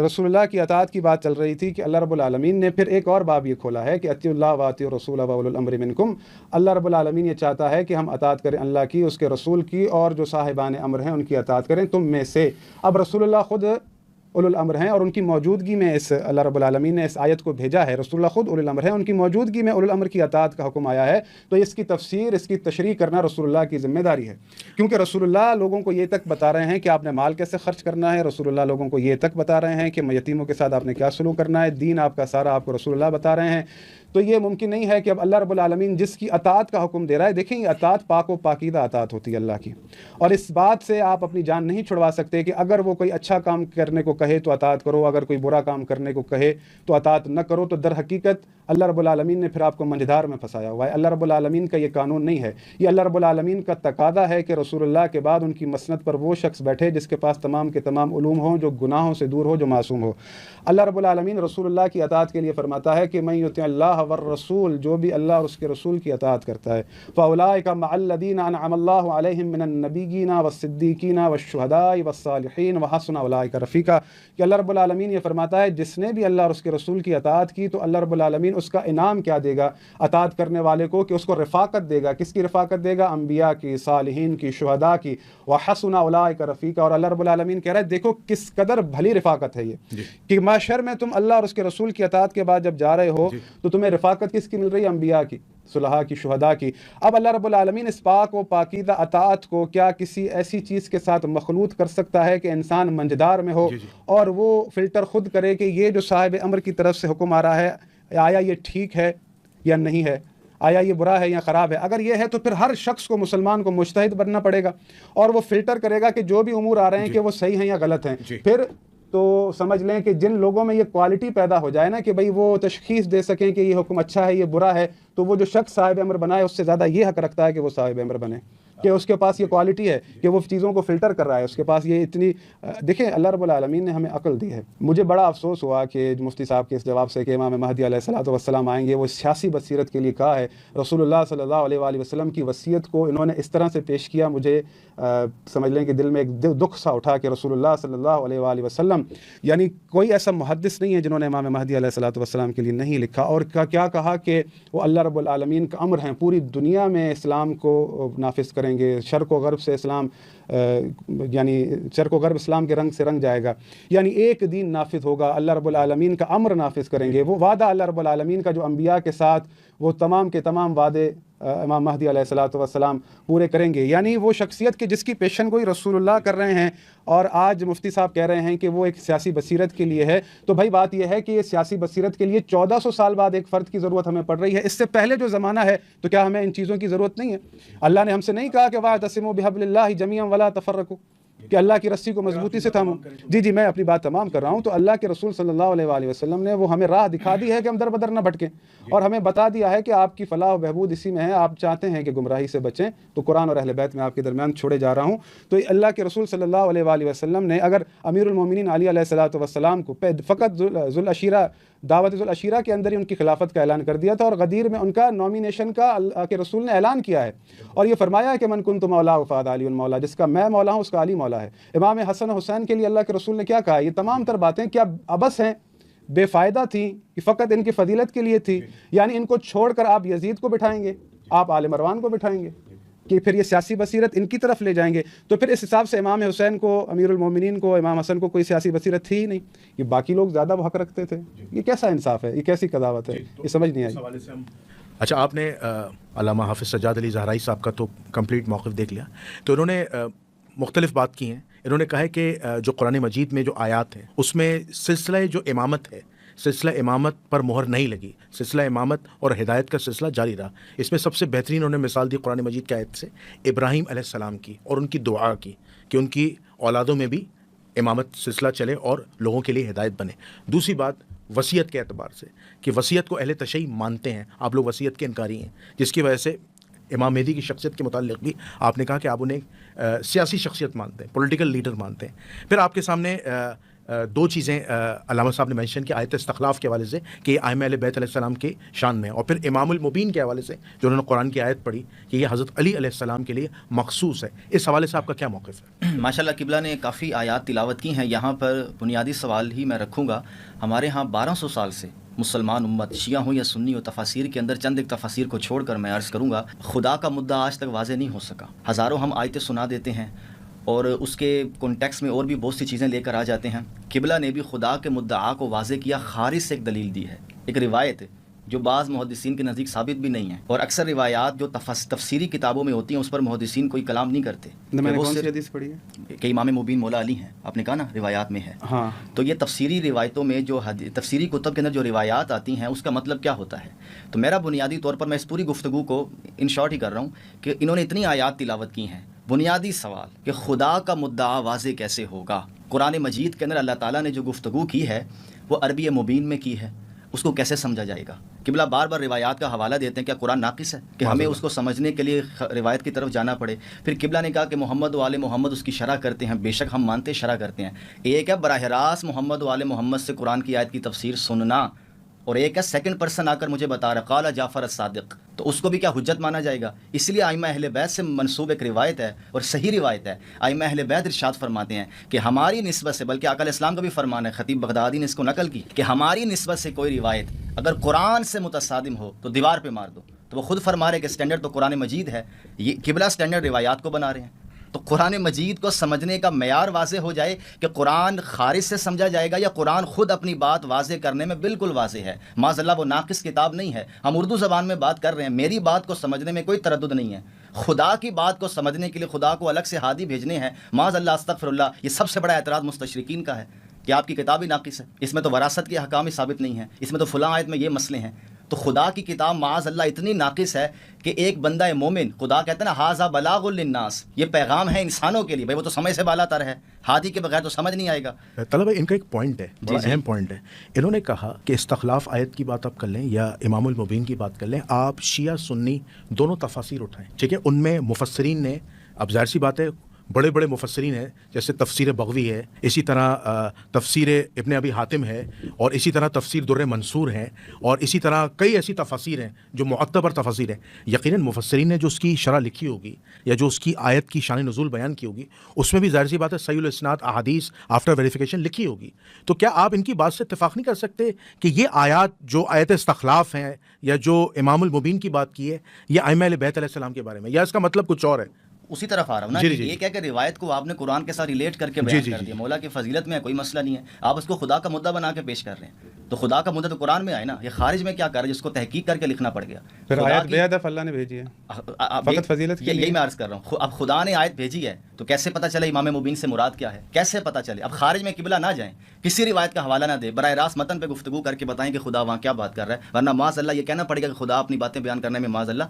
رسول اللہ کی اطاعت کی بات چل رہی تھی کہ اللہ رب العالمین نے پھر ایک اور باب یہ کھولا ہے کہ اطیعوا اللہ و اطیعوا الرسول و اولو الامر منکم. اللہ رب العالمین یہ چاہتا ہے کہ ہم اطاعت کریں اللہ کی، اس کے رسول کی، اور جو صاحبان امر ہیں ان کی اطاعت کریں تم میں سے. اب رسول اللہ خود اولو الامر ہیں اور ان کی موجودگی میں اس اللہ رب العالمین نے اس آیت کو بھیجا ہے. رسول اللہ خود اولو الامر ہیں، ان کی موجودگی میں اولو الامر کی اطاعت کا حکم آیا ہے. تو اس کی تفسیر، اس کی تشریح کرنا رسول اللہ کی ذمہ داری ہے. کیونکہ رسول اللہ لوگوں کو یہ تک بتا رہے ہیں کہ آپ نے مال کیسے خرچ کرنا ہے. رسول اللہ لوگوں کو یہ تک بتا رہے ہیں کہ یتیموں کے ساتھ آپ نے کیا سلوک کرنا ہے. دین آپ کا سارا آپ کو رسول اللہ بتا رہے ہیں. تو یہ ممکن نہیں ہے کہ اب اللہ رب العالمین جس کی اطاعت کا حکم دے رہا ہے، دیکھیں یہ اطاعت پاک و پاکیزہ اطاعت ہوتی ہے اللہ کی، اور اس بات سے آپ اپنی جان نہیں چھڑوا سکتے کہ اگر وہ کوئی اچھا کام کرنے کو کہے تو اطاعت کرو، اگر کوئی برا کام کرنے کو کہے تو اطاعت نہ کرو. تو در حقیقت اللہ رب العالمین نے پھر آپ کو منجدار میں پھنسایا ہوا ہے. اللہ رب العالمین کا یہ قانون نہیں ہے، یہ اللہ رب العالمین کا تقاضا ہے کہ رسول اللہ کے بعد ان کی مسند پر وہ شخص بیٹھے جس کے پاس تمام کے تمام علوم ہوں، جو گناہوں سے دور ہو، جو معصوم ہو. اللہ رب العالمین رسول اللہ کی اطاعت کے لیے فرماتا ہے کہ من یطع اللہ والرسول، جو بھی اللہ اور اس کے رسول کی اطاعت کرتا ہے، فاولئک مع الذین انعم اللہ علیہم من النبیین والصدیقین والشہداء والصالحین وحسن اولئک رفیقا. کہ اللہ رب العالمین یہ فرماتا ہے جس نے بھی اللہ اور اس کے رسول کی اطاعت کی تو اللہ رب العالمین اس کا انعام کیا دے گا اطاعت کرنے والے کو، کہ اس کو رفاقت دے گا. کس کی رفاقت دے گا؟ انبیاء کی، صالحین کی، شہداء کی. وحسن اولئک رفیقا. اور اللہ رب العالمین کہہ رہا ہے دیکھو کس قدر بھلی رفاقت ہے یہ، کہ معاشر میں تم اللہ اور اس کے رسول کی اطاعت کے بعد جب جا رہے ہو تو تمہیں رفاقت کس کی مل رہی ہے؟ انبیاء کی، صلحاء کی، شہداء کی. اب اللہ رب العالمین اس پاک و پاکیزہ اطاعت کو کیا کسی ایسی چیز کے ساتھ مخلوط کر سکتا ہے کہ انسان منجدار میں ہو اور وہ فلٹر خود کرے کہ یہ جو صاحب امر کی طرف سے حکم آ رہا ہے آیا یہ ٹھیک ہے یا نہیں ہے، آیا یہ برا ہے یا خراب ہے؟ اگر یہ ہے تو پھر ہر شخص کو، مسلمان کو مجتہد بننا پڑے گا اور وہ فلٹر کرے گا کہ جو بھی امور آ رہے ہیں کہ وہ صحیح ہیں یا غلط ہیں. پھر تو سمجھ لیں کہ جن لوگوں میں یہ کوالٹی پیدا ہو جائے نا کہ بھئی وہ تشخیص دے سکیں کہ یہ حکم اچھا ہے یہ برا ہے، تو وہ جو شخص صاحب امر بنائے اس سے زیادہ یہ حق رکھتا ہے کہ وہ صاحب امر بنے، کہ اس کے پاس یہ کوالٹی ہے کہ وہ چیزوں کو فلٹر کر رہا ہے، اس کے پاس یہ اتنی دیکھیں اللہ رب العالمین نے ہمیں عقل دی ہے. مجھے بڑا افسوس ہوا کہ مفتی صاحب کے اس جواب سے کہ امام مہدی علیہ الصلوۃ والسلام آئیں گے، وہ سیاسی بصیرت کے لیے کہا ہے. رسول اللہ صلی اللہ علیہ وآلہ وسلم کی وصیت کو انہوں نے اس طرح سے پیش کیا، مجھے سمجھ لیں کہ دل میں ایک دکھ سا اٹھا کہ رسول اللہ صلی اللہ علیہ وآلہ وسلم، یعنی کوئی ایسا محدث نہیں ہے جنہوں نے امام مہدی علیہ الصلوۃ والسلام کے لیے نہیں لکھا. اور کیا کہا کہ وہ اللہ رب العالمین کا امر ہیں، پوری دنیا میں اسلام کو نافذ کریں گے، شرق و غرب سے اسلام یعنی شرق و غرب اسلام کے رنگ سے رنگ جائے گا، یعنی ایک دین نافذ ہوگا، اللہ رب العالمین کا امر نافذ کریں گے. وہ وعدہ اللہ رب العالمین کا جو انبیاء کے ساتھ وہ تمام کے تمام وعدے امام مہدی علیہ الصلوۃ والسلام پورے کریں گے. یعنی وہ شخصیت کی جس کی پیشن گوئی رسول اللہ کر رہے ہیں اور آج مفتی صاحب کہہ رہے ہیں کہ وہ ایک سیاسی بصیرت کے لیے ہے، تو بھائی بات یہ ہے کہ یہ سیاسی بصیرت کے لیے 1400 سال بعد ایک فرد کی ضرورت ہمیں پڑ رہی ہے. اس سے پہلے جو زمانہ ہے تو کیا ہمیں ان چیزوں کی ضرورت نہیں ہے؟ اللہ نے ہم سے نہیں کہا کہ واعتصموا بحبل اللہ جمیعا ولا تفرقوا، کہ اللہ کی رسی کو مضبوطی سے تھامو. جی میں اپنی بات تمام کر رہا ہوں. تو اللہ کے رسول صلی اللہ علیہ وآلہ وسلم نے وہ ہمیں راہ دکھا دی ہے کہ ہم در بدر نہ بھٹکیں، اور ہمیں بتا دیا ہے کہ آپ کی فلاح و بہبود اسی میں ہے. آپ چاہتے ہیں کہ گمراہی سے بچیں تو قرآن اور اہل بیت میں آپ کے درمیان چھوڑے جا رہا ہوں. تو اللہ کے رسول صلی اللہ علیہ وآلہ وسلم نے اگر امیر المومنین علی علیہ الصلوۃ والسلام کو فقط ذوالعشیرہ دعوت ذوالعشیرہ کے اندر ہی ان کی خلافت کا اعلان کر دیا تھا، اور غدیر میں ان کا نامینیشن کا اللہ کے رسول نے اعلان کیا ہے اور یہ فرمایا ہے کہ من کنت مولا فہذا علی مولا، جس کا میں مولا ہوں اس کا علی مولا ہے. امام حسن حسین کے لیے اللہ کے رسول نے کیا کہا؟ یہ تمام تر باتیں کیا ابس ہیں، بے فائدہ تھیں، کہ فقط ان کی فضیلت کے لیے تھی؟ یعنی ان کو چھوڑ کر آپ یزید کو بٹھائیں گے، آپ آل مروان کو بٹھائیں گے، کہ پھر یہ سیاسی بصیرت ان کی طرف لے جائیں گے. تو پھر اس حساب سے امام حسین کو، امیر المومنین کو، امام حسن کو کوئی سیاسی بصیرت تھی ہی نہیں، یہ باقی لوگ زیادہ وہ حق رکھتے تھے. یہ کیسا انصاف ہے؟ یہ کیسی قضاوت ہے؟ یہ سمجھ نہیں آئی. اچھا، آپ نے علامہ حافظ سجاد علی زہرائی صاحب کا تو کمپلیٹ موقف دیکھ لیا، تو انہوں نے مختلف بات کی ہیں. انہوں نے کہا ہے کہ جو قرآن مجید میں جو آیات ہیں اس میں سلسلہ جو امامت ہے، سلسلہ امامت پر مہر نہیں لگی، سلسلہ امامت اور ہدایت کا سلسلہ جاری رہا. اس میں سب سے بہترین انہوں نے مثال دی قرآن مجید کی آیت سے ابراہیم علیہ السلام کی اور ان کی دعا کی کہ ان کی اولادوں میں بھی امامت سلسلہ چلے اور لوگوں کے لیے ہدایت بنے. دوسری بات وصیت کے اعتبار سے کہ وصیت کو اہل تشیع مانتے ہیں، آپ لوگ وصیت کے انکاری ہیں، جس کی وجہ سے امام مہدی کی شخصیت کے متعلق بھی آپ نے کہا کہ آپ انہیں سیاسی شخصیت مانتے ہیں، پولیٹیکل لیڈر مانتے ہیں. پھر آپ کے سامنے دو چیزیں علامہ صاحب نے مینشن کی آیت استخلاف کے حوالے سے کہ یہ ائمہ اہل بیت علیہ السلام کے شان میں، اور پھر امام المبین کے حوالے سے جو انہوں نے قرآن کی آیت پڑھی کہ یہ حضرت علی علیہ السلام کے لیے مخصوص ہے. اس حوالے سے آپ کا کیا موقف ہے؟ ماشاءاللہ قبلہ نے کافی آیات تلاوت کی ہیں. یہاں پر بنیادی سوال ہی میں رکھوں گا. ہمارے ہاں 1200 سال سے مسلمان امت، شیعہ ہوں یا سنی ہو، تفاسیر کے اندر چند ایک تفاسیر کو چھوڑ کر میں عرض کروں گا خدا کا مدعا آج تک واضح نہیں ہو سکا. ہزاروں ہم آیتیں سنا دیتے ہیں اور اس کے کانٹیکس میں اور بھی بہت سی چیزیں لے کر آ جاتے ہیں. قبلہ نے بھی خدا کے مدعا کو واضح کیا، خارج سے ایک دلیل دی ہے. ایک روایت جو بعض محدثین کے نزدیک ثابت بھی نہیں ہیں، اور اکثر روایات جو تفسیری کتابوں میں ہوتی ہیں اس پر محدثین کوئی کلام نہیں کرتے. میں نے کون سی حدیث پڑھی ہے کہ امام مبین مولا علی ہیں، آپ نے کہا نا روایات میں ہے. ہاں، تو یہ تفسیری روایتوں میں جو تفسیری کتب کے اندر جو روایات آتی ہیں اس کا مطلب کیا ہوتا ہے؟ تو میرا بنیادی طور پر میں اس پوری گفتگو کو ان شارٹ ہی کر رہا ہوں کہ انہوں نے اتنی آیات تلاوت کی ہیں. بنیادی سوال کہ خدا کا مدعا واضح کیسے ہوگا؟ قرآن مجید کے اندر اللہ تعالیٰ نے جو گفتگو کی ہے وہ عربی مبین میں کی ہے، اس کو کیسے سمجھا جائے گا؟ قبلہ بار بار روایات کا حوالہ دیتے ہیں، کیا قرآن ناقص ہے کہ ہمیں اس کو سمجھنے کے لیے روایت کی طرف جانا پڑے؟ پھر قبلہ نے کہا کہ محمد و آل محمد اس کی شرح کرتے ہیں، بے شک ہم مانتے شرح کرتے ہیں. ایک ہے براہ راست محمد و آل محمد سے قرآن کی آیت کی تفسیر سننا، اور ایک ہے سیکنڈ پرسن آ کر مجھے بتا رہا قال جعفر الصادق، تو اس کو بھی کیا حجت مانا جائے گا؟ اس لیے ائمہ اہل بیت سے منسوب ایک روایت ہے اور صحیح روایت ہے. ائمہ اہل بیت ارشاد فرماتے ہیں کہ ہماری نسبت سے، بلکہ آقا علیہ السلام کا بھی فرمان ہے، خطیب بغدادی نے اس کو نقل کی کہ ہماری نسبت سے کوئی روایت اگر قرآن سے متصادم ہو تو دیوار پہ مار دو. تو وہ خود فرما رہے کہ سٹینڈرڈ تو قرآن مجید ہے، یہ قبلہ سٹینڈرڈ روایات کو بنا رہے ہیں. تو قرآن مجید کو سمجھنے کا معیار واضح ہو جائے کہ قرآن خارج سے سمجھا جائے گا یا قرآن خود اپنی بات واضح کرنے میں بالکل واضح ہے. معاذ اللہ وہ ناقص کتاب نہیں ہے. ہم اردو زبان میں بات کر رہے ہیں، میری بات کو سمجھنے میں کوئی تردد نہیں ہے. خدا کی بات کو سمجھنے کے لیے خدا کو الگ سے ہادی بھیجنے ہیں. معاذ اللہ استغفر اللہ، یہ سب سے بڑا اعتراض مستشرقین کا ہے کہ آپ کی کتاب ہی ناقص ہے، اس میں تو وراثت کے احکام ہی ثابت نہیں ہیں، اس میں تو فلاں آیت میں یہ مسئلے ہیں. تو خدا کی کتاب معاذ اللہ اتنی ناقص ہے کہ ایک بندہ مومن، خدا کہتا ہے نا ھذا بلاغ للناس، یہ پیغام ہے انسانوں کے لیے. بھائی وہ تو سمجھ سے بالا تر ہے، ہادی کے بغیر تو سمجھ نہیں آئے گا. طلبہ ان کا ایک پوائنٹ ہے، بڑا اہم پوائنٹ ہے. انہوں نے کہا کہ استخلاف آیت کی بات آپ کر لیں یا امام المبین کی بات کر لیں، آپ شیعہ سنی دونوں تفاسیر اٹھائیں، ٹھیک ہے؟ ان میں مفسرین نے، اب ظاہر سی بات ہے بڑے بڑے مفسرین ہیں، جیسے تفسیر بغوی ہے، اسی طرح تفسیر ابن ابی حاتم ہے، اور اسی طرح تفسیر در منصور ہے، اور اسی طرح کئی ایسی تفاسیر ہیں جو معتبر تفاسیر ہیں. یقیناً مفسرین نے جو اس کی شرح لکھی ہوگی یا جو اس کی آیت کی شان نزول بیان کی ہوگی، اس میں بھی ظاہر سی بات ہے صحیح الاسناد احادیث آفٹر ویریفیکیشن لکھی ہوگی. تو کیا آپ ان کی بات سے اتفاق نہیں کر سکتے کہ یہ آیات جو آیت استخلاف ہیں یا جو امام المبین کی بات کی ہے یہ ائمہ اہل بیت علیہ السلام کے بارے میں، یا اس کا مطلب کچھ اور ہے؟ اسی طرف آ رہا ہوں نا. یہ کہہ کہ روایت کو آپ نے قرآن کے ساتھ ریلیٹ کر کے بیان کر دیا. مولا کی فضیلت میں کوئی مسئلہ نہیں ہے، آپ اس کو خدا کا مدعا بنا کے پیش کر رہے ہیں. تو خدا کا مدعا تو قرآن میں آئے نا، یہ خارج میں کیا کر رہے ہیں جس کو تحقیق کر کے لکھنا پڑ گیا. پھر آیت بے ادب اللہ نے بھیجی ہے فقط فضیلت کے لیے. یہی میں عرض کر رہا ہوں. اب خدا نے آیت بھیجی ہے تو کیسے پتہ چلے امام مبین سے مراد کیا ہے؟ کیسے پتہ چلے؟ اب خارج میں قبلہ نہ جائیں، کسی روایت کا حوالہ نہ دیں، براہ راست متن پہ گفتگو کر کے بتائیں کہ خدا وہاں کیا بات کر رہا ہے، ورنہ معاذ اللہ یہ کہنا پڑے گا کہ خدا اپنی باتیں بیان کرنے میں معاذ اللہ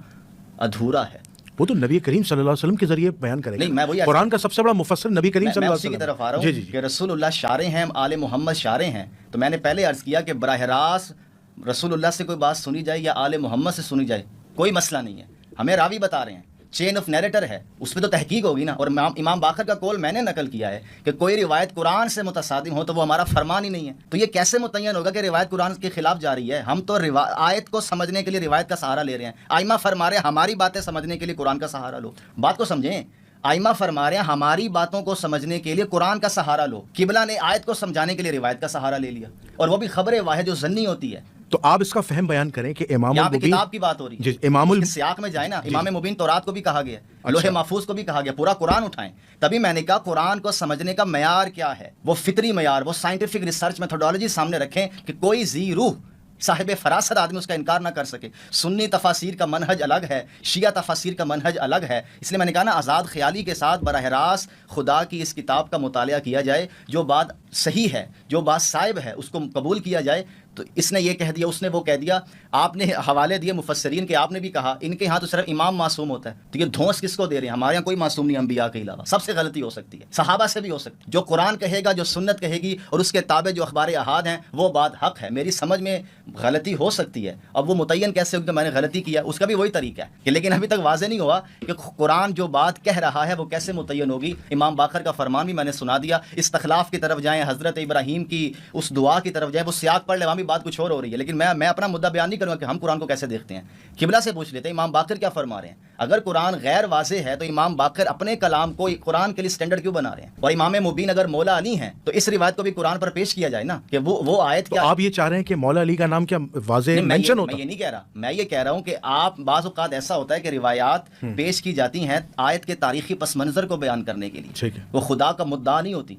ادھورا ہے. وہ تو نبی کریم صلی اللہ علیہ وسلم کے ذریعے بیان کرے گا. نہیں، میں وہی قرآن کا سب سے بڑا مفسر نبی کریم صلی اللہ علیہ وسلم. میں اسی کی طرف آ رہا ہوں کہ رسول اللہ شارع ہیں، آل محمد شارع ہیں. تو میں نے پہلے عرض کیا کہ براہ راست رسول اللہ سے کوئی بات سنی جائے یا آل محمد سے سنی جائے کوئی مسئلہ نہیں ہے. ہمیں راوی بتا رہے ہیں، چین آف نیریٹر ہے، اس پہ تو تحقیق ہوگی نا. اور امام باقر کا قول میں نے نقل کیا ہے کہ کوئی روایت قرآن سے متصادم ہو تو وہ ہمارا فرمان ہی نہیں ہے. تو یہ کیسے متعین ہوگا کہ روایت قرآن کے خلاف جا رہی ہے؟ ہم تو آیت کو سمجھنے کے لیے روایت کا سہارا لے رہے ہیں. آئمہ فرما رہے ہیں ہماری باتیں سمجھنے کے لیے قرآن کا سہارا لو. بات کو سمجھیں، آئمہ فرما رہے ہیں ہماری باتوں کو سمجھنے کے لیے قرآن کا سہارا لو. قبلہ نے آیت کو سمجھانے کے لیے روایت کا سہارا لے لیا، اور وہ بھی خبر واحد جو ظنی ہوتی ہے. تو آپ اس کا فہم بیان کریں کہ امام المبین کتاب کی بات ہو رہی ہے، جی امام سیاق میں جائے نا. امام مبین تورات کو بھی کہا گیا، لوح محفوظ کو بھی کہا گیا، پورا قرآن اٹھائیں. تبھی میں نے کہا قرآن کو سمجھنے کا معیار کیا ہے، وہ فطری معیار، وہ سائنٹیفک ریسرچ میتھڈالوجی سامنے رکھیں کہ کوئی ذی روح صاحب فراست آدمی اس کا انکار نہ کر سکے. سنی تفاسیر کا منہج الگ ہے، شیعہ تفاسیر کا منہج الگ ہے. اس لیے میں نے کہا نا آزاد خیالی کے ساتھ براہ راست خدا کی اس کتاب کا مطالعہ کیا جائے، جو بات صحیح ہے، جو بات صائب ہے اس کو قبول کیا جائے. تو اس نے یہ کہہ دیا، اس نے وہ کہہ دیا، آپ نے حوالے دیے مفسرین کے، آپ نے بھی کہا ان کے ہاں تو صرف امام معصوم ہوتا ہے. تو یہ دھونس کس کو دے رہے ہیں؟ ہمارے یہاں کوئی معصوم نہیں انبیاء کے علاوہ. سب سے غلطی ہو سکتی ہے، صحابہ سے بھی ہو سکتی ہے. جو قرآن کہے گا، جو سنت کہے گی، اور اس کے تابع جو اخبار احاد ہیں وہ بات حق ہے. میری سمجھ میں غلطی ہو سکتی ہے، اب وہ متعین کیسے ہوگی کہ میں نے غلطی کیا؟ اس کا بھی وہی طریقہ ہے کہ لیکن ابھی تک واضح نہیں ہوا کہ قرآن جو بات کہہ رہا ہے وہ کیسے متعین ہوگی. امام باقر کا فرمان بھی میں نے سنا دیا. استخلاف کی طرف جائیں، حضرت ابراہیم کی اس دعا کی طرف جائیں، وہ سیاق پڑھ لے، وہاں بھی بات کچھ اور ہو رہی ہے. لیکن میں اپنا مدعا بیان نہیں کروں گا کہ ہم قرآن کو کیسے دیکھتے ہیں. قبلہ سے پوچھ لیتے ہیں امام باقر کیا فرما رہے ہیں. اگر قرآن غیر واضح ہے تو امام باقر اپنے کلام کو قرآن کے لیے سٹینڈرڈ کیوں بنا رہے ہیں؟ اور امام مبین اگر مولا علی ہیں تو اس روایت کو بھی قرآن پر پیش کیا جائے نا کہ وہ آیت کیا. آپ یہ چاہ رہے ہیں کہ مولا علی کا نام کیا واضح مینشن ہوتا ہے؟ میں یہ نہیں کہہ رہا، میں یہ کہہ رہا ہوں کہ آپ بعض اوقات ایسا ہوتا ہے کہ روایات پیش کی جاتی ہیں آیت کے تاریخی پس منظر کو بیان کرنے کے لیے، وہ خدا کا مدعا نہیں ہوتی.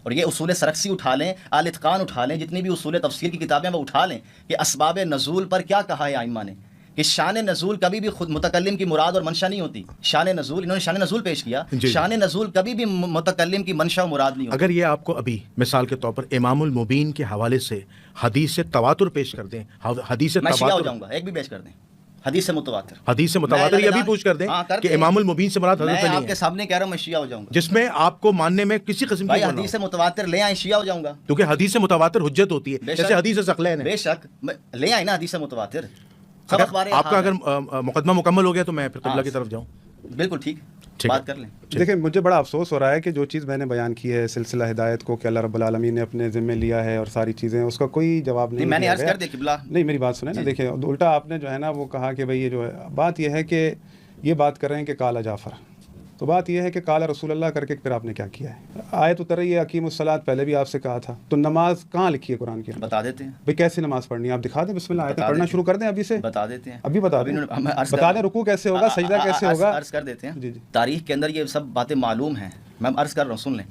اور یہ اصول سرکسی اٹھا لیں، الاتقان اٹھا لیں، جتنی بھی اصول تفسیر کی کتابیں وہ اٹھا لیں کہ اسباب نزول پر کیا کہا ہے ائمہ نے، کہ شان نزول کبھی بھی خود متکلم کی مراد اور منشا نہیں ہوتی. شان نزول، انہوں نے شان نزول پیش کیا، شان نزول کبھی بھی متکلم کی منشا و مراد نہیں ہوتی. اگر یہ آپ کو ابھی مثال کے طور پر امام المبین کے حوالے سے حدیث تواتر پیش کر دیں، حدیث میں شیعہ ہو تواتر، جاؤں گا، ایک بھی پیش کر دیں حدیث متواتر، حدیث متواتر یہ بھی پوچھ کر دیں کہ امام المبین سے مراد حضرت میں علی آپ کے ہیں، سامنے کہہ رہا ہوں میں شیعہ ہو جاؤں گا، جس میں آپ کو ماننے میں کسی قسم کی بھائی وہ نہ ہو. حدیث متواتر لے آئیں شیعہ ہو جاؤں گا. کیونکہ حدیث متواتر حجت ہوتی ہے، بے شک، جیسے حدیث ثقلین ہے. بے شک لے آئیں نا حدیث متواتر. سب اگر اخبار آپ کا اگر مقدمہ مکمل ہو گیا تو میں پھر قبلہ کی طرف جاؤں. بالکل ٹھیک، ٹھیک بات کر لیں. دیکھیں مجھے بڑا افسوس ہو رہا ہے کہ جو چیز میں نے بیان کی ہے سلسلہ ہدایت کو کہ اللہ رب العالمین نے اپنے ذمے لیا ہے اور ساری چیزیں، اس کا کوئی جواب نہیں میں نے دیا عرض گیا. کر دیا قبلہ. نہیں میری بات سنیں نا، دیکھیں الٹا آپ نے جو ہے نا وہ کہا کہ بھئی یہ جو ہے بات یہ ہے کہ یہ بات کر رہے ہیں کہ کالا جعفر، تو بات یہ ہے کہ کالا رسول اللہ کر کے پھر آپ نے کیا کیا ہے. آیت اتر رہی ہے اقیم الصلاۃ، پہلے بھی آپ سے کہا تھا، تو نماز کہاں لکھی ہے قرآن کے اندر؟ بتا دیتے ہیں بھئی کیسے نماز پڑھنی ہے آپ دکھا دیں، بسم اللہ آیتیں پڑھنا شروع کر دیں ابھی سے، بتا دیتے ہیں ابھی بتا دیں، بتا دیں رکوع کیسے ہوگا، سجدہ کیسے ہوگا. عرض کر دیتے ہیں. جی جی تاریخ کے اندر یہ سب باتیں معلوم ہیں، میں عرض کر رہا ہوں، سن لیں.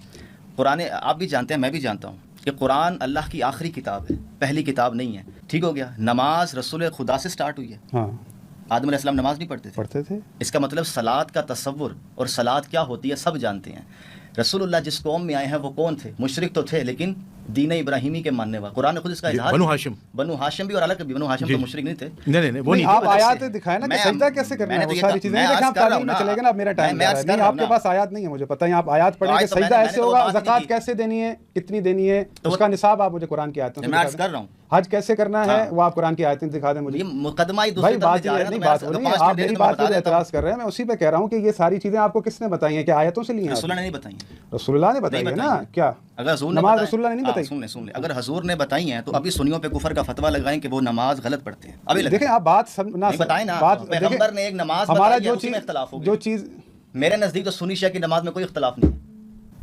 قرآن آپ بھی جانتے ہیں، میں بھی جانتا ہوں کہ قرآن اللہ کی آخری کتاب ہے، پہلی کتاب نہیں ہے. ٹھیک ہو گیا. نماز رسول خدا سے سٹارٹ ہوئی ہے. ہاں آدم علیہ السلام نماز نہیں پڑھتے تھے. اس کا مطلب صلاۃ کا تصور اور صلاۃ کیا ہوتی ہے سب جانتے ہیں. رسول اللہ جس قوم میں آئے ہیں وہ کون تھے؟ مشرک تو تھے لیکن دین ابراہیمی کے ماننے والے. قرآن نے خود اس کا اظہار، بنو ہاشم بھی اور الگ بھی. بنو ہاشم تو مشرک نہیں تھے. نہیں وہ نہیں. آپ آیات دکھائیں نا کہ سجدہ کیسے کرنا ہے، وہ ساری چیزیں دیکھیں. آپ تعلیم میں چلے گا نا، اب میرا ٹائم نہیں، آپ کے پاس آیات نہیں ہے، مجھے پتہ ہے. آپ آیات پڑھیں کہ سجدہ ایسے ہوگا، زکوٰۃ کیسے دینی ہے، کتنی دینی ہے، اس کا نصاب آپ مجھے قرآن کی آیتوں سے میں عرض کر رہا ہوں. حج کیسے کرنا ہے وہ آپ قرآن کی آیتیں دکھا دیں مجھے. یہ مقدمہ ہی بھائی دوسری طرف جا رہا ہے. بات نہیں، آپ میری بات پہ اعتراض کر رہے ہیں، میں اسی پہ کہہ رہا ہوں کہ یہ ساری چیزیں آپ کو کس نے بتائی ہیں؟ کہ آیتوں سے لی ہیں؟ رسول اللہ نے نہیں بتائی. رسول اللہ نے بتائی ہے نا. کیا اگر حضور نے نماز رسول اللہ نے نہیں بتائی؟ سن لیں اگر حضور نے بتائی ہیں تو ابھی سنیوں پہ کفر کا فتویٰ لگائیں کہ وہ نماز غلط پڑھتے ہیں. ابھی دیکھیں آپ بات نہ بتائیں نا، پیغمبر نے ایک نماز ہمارا بتائی ہے، اسی میں اختلاف ہو گیا. جو چیز میرے نزدیک تو سنی شیعہ کی نماز میں کوئی اختلاف نہیں.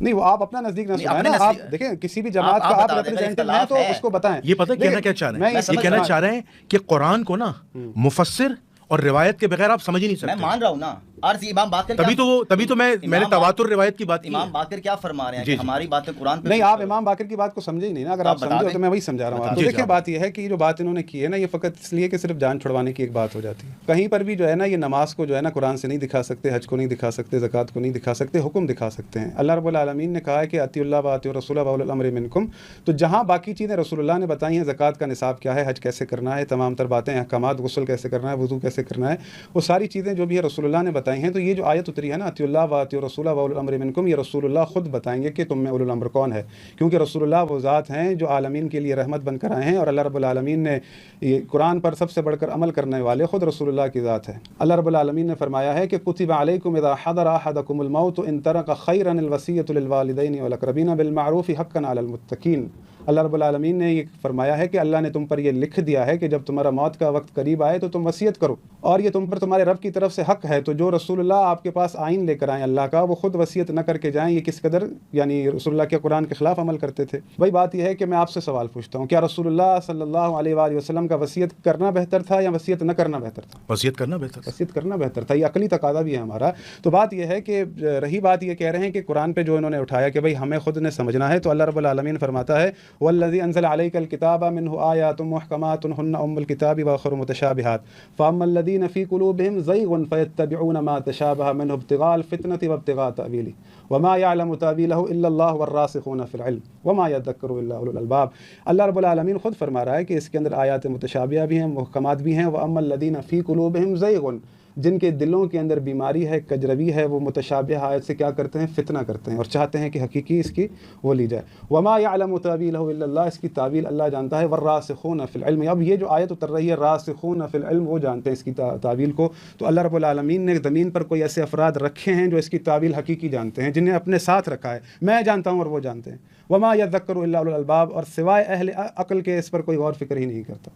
نہیں، وہ آپ اپنا نزدیک نہ سنائیں نا. آپ دیکھیں کسی بھی جماعت کا آپ ریپرزینٹیو ہیں تو اس کو بتائیں. یہ پتہ کہنا کیا چاہ رہے ہیں؟ یہ کہنا چاہ رہے ہیں کہ قرآن کو نا مفسر اور روایت کے بغیر آپ سمجھ ہی نہیں سکتے. میں مان رہا ہوں نا. عرض امام باقر تبھی تو میں نے تواتر روایت کی بات کی. امام باقر کیا فرما رہے ہیں کہ ہماری باتیں قرآن پہ نہیں. آپ امام باقر کی بات کو سمجھے ہی نہیں نا. اگر آپ سمجھے تو میں وہی سمجھا رہا ہوں. تو دیکھیں بات یہ ہے کہ یہ جو بات انہوں نے کی ہے نا، یہ فقط اس لیے کہ صرف جان چھڑوانے کی ایک بات ہو جاتی ہے. کہیں پر بھی جو ہے نا یہ نماز کو جو ہے نا قرآن سے نہیں دکھا سکتے، حج کو نہیں دکھا سکتے، زکوٰۃ کو نہیں دکھا سکتے، حکم دکھا سکتے ہیں. اللہ رب العالمین نے کہا ہے کہ اطیعوا اللہ و اطیعوا الرسول و اولي الامر منکم. تو جہاں باقی چیزیں رسول اللہ نے بتائی ہیں، زکوٰۃ کا نصاب کیا ہے، حج کیسے کرنا ہے، تمام تر باتیں، احکامات، غسل کیسے کرنا ہے، وضو کیسے کرنا ہے، وہ ساری چیزیں جو بھی ہے رسول اللہ نے بتائی ہیں. تو یہ جو آیت اتری ہے نا اطیعوا اللہ و اطیعوا الرسول و اولي الامر منکم، یہ رسول اللہ خود بتائیں گے کہ تم میں اولو الامر کون ہے. کیونکہ رسول اللہ وہ ذات ہیں جو عالمین کے لیے رحمت بن کر آئے ہیں، اور اللہ رب العالمین نے یہ قرآن پر سب سے بڑھ کر عمل کرنے والے خود رسول اللہ کی ذات ہے. اللہ رب العالمین نے فرمایا ہے کہ کتب علیکم اذا حضر احدکم الموت ان ترک خیرا الوصیۃ للوالدین والاقربین بالمعروف حقا علی المتقین. اللہ رب العالمین نے یہ فرمایا ہے کہ اللہ نے تم پر یہ لکھ دیا ہے کہ جب تمہارا موت کا وقت قریب آئے تو تم وصیت کرو، اور یہ تم پر تمہارے رب کی طرف سے حق ہے. تو جو رسول اللہ آپ کے پاس آئین لے کر آئیں اللہ کا، وہ خود وصیت نہ کر کے جائیں. یہ کس قدر یعنی رسول اللہ کے قرآن کے خلاف عمل کرتے تھے. وہی بات یہ ہے کہ میں آپ سے سوال پوچھتا ہوں، کیا رسول اللہ صلی اللہ علیہ وآلہ وسلم کا وصیت کرنا بہتر تھا یا وصیت نہ کرنا بہتر تھا؟ وصیت کرنا بہتر. وصیت کرنا بہتر تھا. یہ عقلی تقاضا بھی ہے ہمارا. تو بات یہ ہے کہ رہی بات یہ کہہ رہے ہیں کہ قرآن پہ جو انہوں نے اٹھایا کہ بھائی ہمیں خود نے سمجھنا ہے، تو اللہ رب العالمین فرماتا ہے والذی انزل علیک الکتاب منہ آیات محکمات ہن ام الکتاب واخر متشابہات فاما الذین فی قلوبہم زیغ فیتبعون ما تشابہ منہ ابتغاء الفتنة وابتغاء تأویلہ وما يعلم تأویلہ الا اللہ والراسخون فی العلم وما یذکر الا اولو الالباب. اللہ رب العالمین خود فرما رہا ہے کہ اس کے اندر آیات متشابہہ بھی ہیں، محکمات بھی ہیں. واما الذین فی قلوبہم زیغ، جن کے دلوں کے اندر بیماری ہے، کجروی ہے، وہ متشابہ آیت سے کیا کرتے ہیں؟ فتنہ کرتے ہیں، اور چاہتے ہیں کہ حقیقی اس کی وہ لی جائے. وما يعلم تأویلہ الا اللہ، اس کی تعویل اللہ جانتا ہے. والراسخون فی العلم، اب یہ جو آیت اتر رہی ہے راسخون فی العلم، وہ جانتے ہیں اس کی تعویل کو. تو اللہ رب العالمین نے زمین پر کوئی ایسے افراد رکھے ہیں جو اس کی تعویل حقیقی جانتے ہیں، جنہیں اپنے ساتھ رکھا ہے. میں جانتا ہوں اور وہ جانتے ہیں. وما یذکر الا اولو الالباب، اور سوائے اہل عقل کے اس پر کوئی غور فکر ہی نہیں کرتا.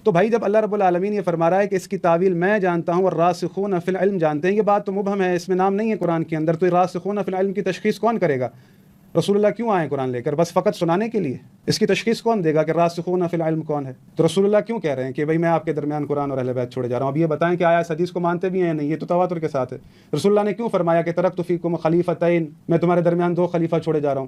تو بھائی جب اللہ رب العالمین یہ فرما رہا ہے کہ اس کی تعویل میں جانتا ہوں اور راسخون فی العلم جانتے ہیں، یہ بات تو مبہم ہے، اس میں نام نہیں ہے قرآن کے اندر. تو یہ راسخون فی العلم کی تشخیص کون کرے گا؟ رسول اللہ کیوں آئے قرآن لے کر؟ بس فقط سنانے کے لیے؟ اس کی تشخیص کون دے گا کہ راسخون فی العلم کون ہے؟ تو رسول اللہ کیوں کہہ رہے ہیں کہ بھائی میں آپ کے درمیان قرآن اور اہل بیت چھوڑے جا رہا ہوں؟ اب یہ بتائیں کہ آیا اس حدیث کو مانتے بھی ہیں یا نہیں؟ یہ تو تواتر کے ساتھ ہے. رسول اللہ نے کیوں فرمایا کہ ترکت فیکم خلیفتین، میں تمہارے درمیان 2 خلیفہ چھوڑے جا رہا ہوں؟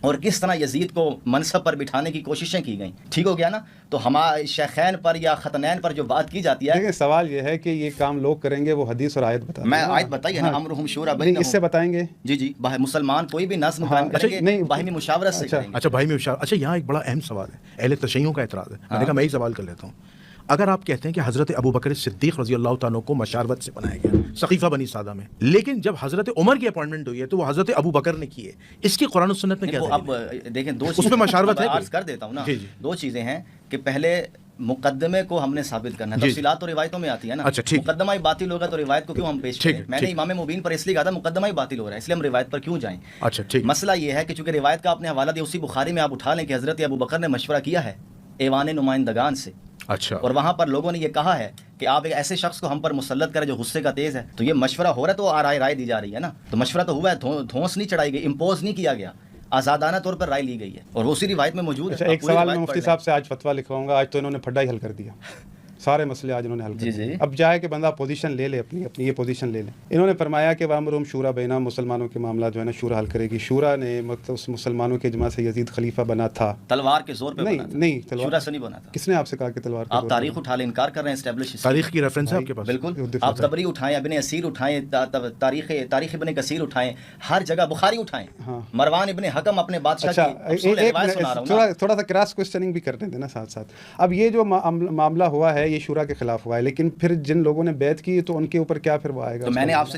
اور کس طرح یزید کو منصب پر بٹھانے کی کوششیں کی گئیں. ٹھیک ہو گیا نا. تو ہمارے شیخین پر یا ختنین پر جو بات کی جاتی ہے, دیکھیں سوال یہ ہے کہ یہ کام لوگ کریں گے, وہ حدیث اور آیت بتا, میں آیت بتائیے نا, امرہم شورا بینہم, اس سے بتائیں گے. جی مسلمان کوئی بھی نظم قائم کریں گے باہمی مشاورت سے کریں گے. اچھا باہمی مشاورت. اچھا یہاں ایک بڑا اہم سوال ہے, اہل تشیعوں کا اعتراض ہے. میں نے کہا میں ہی سوال کر لیتا ہوں. اگر آپ کہتے ہیں کہ حضرت ابو بکر صدیق رضی اللہ تعالیٰ کو مشاورت سے بنایا گیا سقیفہ بنی سعدہ میں, لیکن جب حضرت عمر کی اپوائنٹمنٹ ہوئی ہے تو وہ حضرت ابو بکر نے کی ہے, اس کی قرآن و سنت میں کیا دلیل ہے؟ اب دیکھیں دو اس پہ مشاورت ہے, عرض کر دیتا ہوں نا. جی. دو چیزیں ہیں کہ پہلے مقدمے کو ہم نے ثابت کرنا ہے. تفصیلات تو روایتوں میں آتی ہے نا. مقدمہ ہی باطل ہوگا تو روایت کو کیوں ہم پیش کریں؟ میں نے امام مبین پر اس لیے کہا تھا مقدمہ ہی باطل ہو رہا ہے, اس لیے ہم روایت پر کیوں جائیں. اچھا ٹھیک. مسئلہ یہ ہے کہ چونکہ روایت کا آپ نے حوالہ دیا, اسی بخاری میں آپ اٹھا لیں کہ حضرت ابو بکر نے مشورہ کیا ہے ایوان نمائندگان سے. اچھا. اور وہاں پر لوگوں نے یہ کہا ہے کہ آپ ایک ایسے شخص کو ہم پر مسلط کریں جو غصے کا تیز ہے. تو یہ مشورہ ہو رہا ہے تو رائے دی جا رہی ہے نا. تو مشورہ تو ہوا ہے, دھونس نہیں چڑھائی گئی, امپوز نہیں کیا گیا, آزادانہ طور پر رائے لی گئی ہے اور اسی روایت میں موجود ہے. ایک سوال میں مفتی صاحب سے آج فتویٰ لکھواؤں گا. آج تو انہوں نے پھڈا ہی حل کر دیا, سارے مسئلے آج انہوں نے حل کر دیے. اب جائے کہ بندہ پوزیشن لے لے, اپنی یہ پوزیشن لے لے. انہوں نے فرمایا کہ وامرہم شورا بینہم, مسلمانوں کے معاملات جو ہے نا شورا حل کرے گی. شورا نے مطلب اس مسلمانوں کے اجماع سے یزید خلیفہ بنا تھا, تلوار کے زور پہ بنا تھا. نہیں شورا سے نہیں بنا تھا. کس نے آپ سے کہا کہ تلوار کے زور؟ آپ تاریخ اٹھا لیں, انکار کر رہے ہیں اسٹیبلش تاریخ کی ریفرنس ہے آپ کے پاس؟ بالکل. آپ تبری اٹھائیں, ابن اسیر اٹھائیں, تاریخ ابن کثیر اٹھائیں, ہر جگہ بخاری اٹھائیں, مروان ابن حکم اپنے بادشاہ کی. تھوڑا سا کراس کوسچننگ بھی کرنے دینا ساتھ ساتھ. اب یہ جو معاملہ ہوا ہے یہ شورا کے خلاف ہوا ہے, لیکن پھر جن لوگوں نے بیعت کی تو ان کے اوپر کیا پھر وہ آئے گا؟ تو میں نے آپ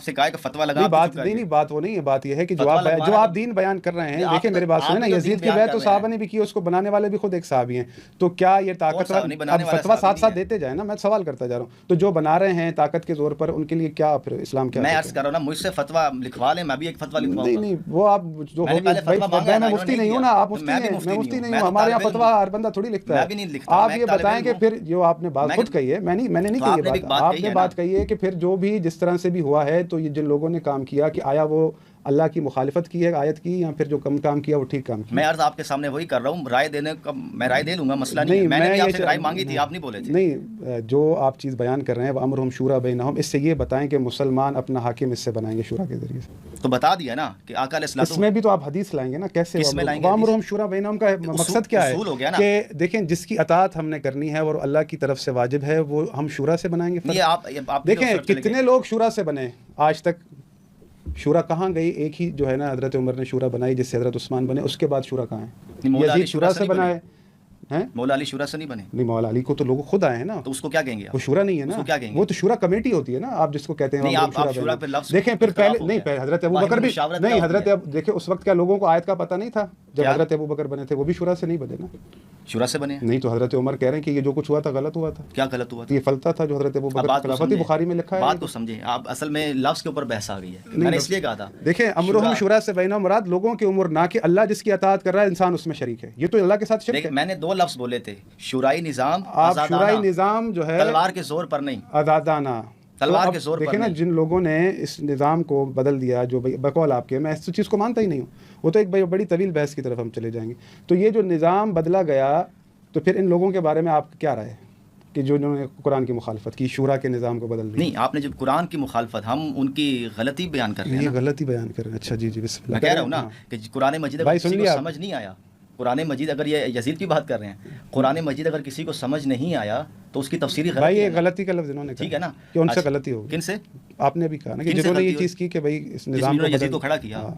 سے کہا کہ فتویٰ لگا. بات وہ نہیں ہے, بات یہ ہے کہ جو آپ دین بیان کر رہے ہیں, دیکھیں میرے بات سنیں نا, یزید کی بیعت تو صحابہ نے بھی کی, اس کو بنانے والے بھی خود ایک صحابی ہیں. تو کیا یہ طاقت, اب فتویٰ ساتھ ساتھ دیتے جائیں نا, میں سوال کرتا جا رہا ہوں. تو جو بنا رہے ہیں طاقت کے زور پر, ان کے لیے کیا پھر اسلام کیا؟ میں عرض کر رہا ہوں نا, مجھ سے فتویٰ لکھوا لیں, میں بھی ایک فتویٰ لکھواؤں گا. نہیں وہ آپ جو ہوگی, میں مفتی نہیں ہوں نا, آپ مفتی ہیں, میں مفتی نہیں ہوں. ہمارے یہاں فتویٰ ہر بندہ تھوڑی لکھتا ہے. آپ یہ بتائیں کہ پھر جو آپ نے بات خود کہی ہے, میں نے نہیں کہی یہ بات, آپ نے بات کہی ہے کہ پھر جو بھی جس طرح سے بھی ہوا ہے, تو یہ جن لوگوں نے کام کیا کہ آیا وہ اللہ کی مخالفت کی ہے آیت کی, یا پھر جو کم کام کیا وہ ٹھیک کام کیا؟ میں عرض آپ کے سامنے وہی کر رہا ہوں, رائے دینے کا میں رائے دے لوں گا, مسئلہ نہیں ہے. میں نے آپ سے رائے مانگی تھی, آپ نہیں بولے تھے. نہیں, جو آپ چیز بیان کر رہے ہیں وامرہم شورا بینہم, اس سے یہ بتائیں کہ مسلمان اپنا حاکم اس سے بنائیں گے شورا کے ذریعے سے. تو بتا دیا نا کہ آقا علیہ السلام, اس میں بھی تو آپ حدیث لائیں گے نا. کیسے وامرہم شورا بینہم کا مقصد کیا ہے کہ دیکھیں جس کی اطاعت ہم نے کرنی ہے اور اللہ کی طرف سے واجب ہے, وہ ہم شورا سے بنائیں گے. دیکھیں کتنے لوگ شورا سے بنے آج تک. شورا کہاں گئی؟ ایک ہی جو ہے نا حضرت عمر نے شورا بنائی, جس سے حضرت عثمان بنے. اس کے بعد شورا کہاں ہے؟ یزید شورا سے بنا ہے. مولا علی شورا سے نہیں بنے. نہیں, مولا علی کو تو لوگ خود آئے ہیں نا, تو اس کو کیا کہیں گے؟ وہ شورا نہیں ہے نا, وہ تو شورا کمیٹی ہوتی ہے نا, آپ جس کو کہتے ہیں. دیکھیں پھر پہلے نہیں, حضرت ابو بکر بھی نہیں, حضرت دیکھیں اس وقت کیا لوگوں کو آیت کا پتہ نہیں تھا جب حضرت ابو بکر بنے تھے, وہ بھی شورا سے نہیں بنے نا. شورا سے بنے نہیں, تو حضرت عمر کہہ رہے ہیں کہ یہ جو کچھ ہوا تھا غلط ہوا تھا. کیا غلط ہوا تھا؟ یہ فلتا تھا جو حضرت ابو بکر خلافت بخاری میں لکھا ہے. بات کو سمجھیں آپ, اصل میں لفظ کے اوپر بحث آ گئی ہے, میں نے اس لیے کہا تھا. دیکھیں امرہم شورا سے بینہم مراد لوگوں کی امور, نہ کہ اللہ جس کی اطاعت کر رہا ہے انسان اس میں شریک ہے. یہ تو اللہ کے ساتھ شرک ہے. میں نے دو لفظ بولے تھے, شورائی نظام, آپ شورائی نظام جو ہے تلوار کے زور پر نہیں, آزادانہ تلوار کے زور پر. دیکھیں نا جن لوگوں نے اس نظام کو بدل دیا, جو بقول آپ کے, میں اس چیز کو مانتا ہی نہیں ہوں, وہ تو ایک بڑی طویل بحث کی طرف ہم چلے جائیں گے. تو یہ جو نظام بدلا گیا, تو پھر ان لوگوں کے بارے میں آپ کیا رائے کہ جو انہوں نے قرآن کی مخالفت کی, شورا کے نظام کو بدل دیا؟ نہیں, آپ نے جب قرآن کی مخالفت, ہم ان کی غلطی بیان کر رہے ہیں. یہ غلطی بیان کر رہے ہیں. اچھا جی بسم اللہ. میں کہہ رہا ہوں نا کہ قرآن مجید اگر کسی کو سمجھ نہیں آیا, قرآن مجید اگر یہ یزید کی بات کر رہے ہیں, قرآن مجید اگر کسی کو سمجھ نہیں آیا تو اس کی تفسیری غلطی. بھائی یہ غلطی کا لفظ انہوں نے کہا, ٹھیک ہے نا, کہ ان سے غلطی ہوگی. کن سے؟ آپ نے بھی کہا نا کہ جنہوں نے یہ چیز کی کہ بھائی اس نظام کو یزید کو کھڑا کیا,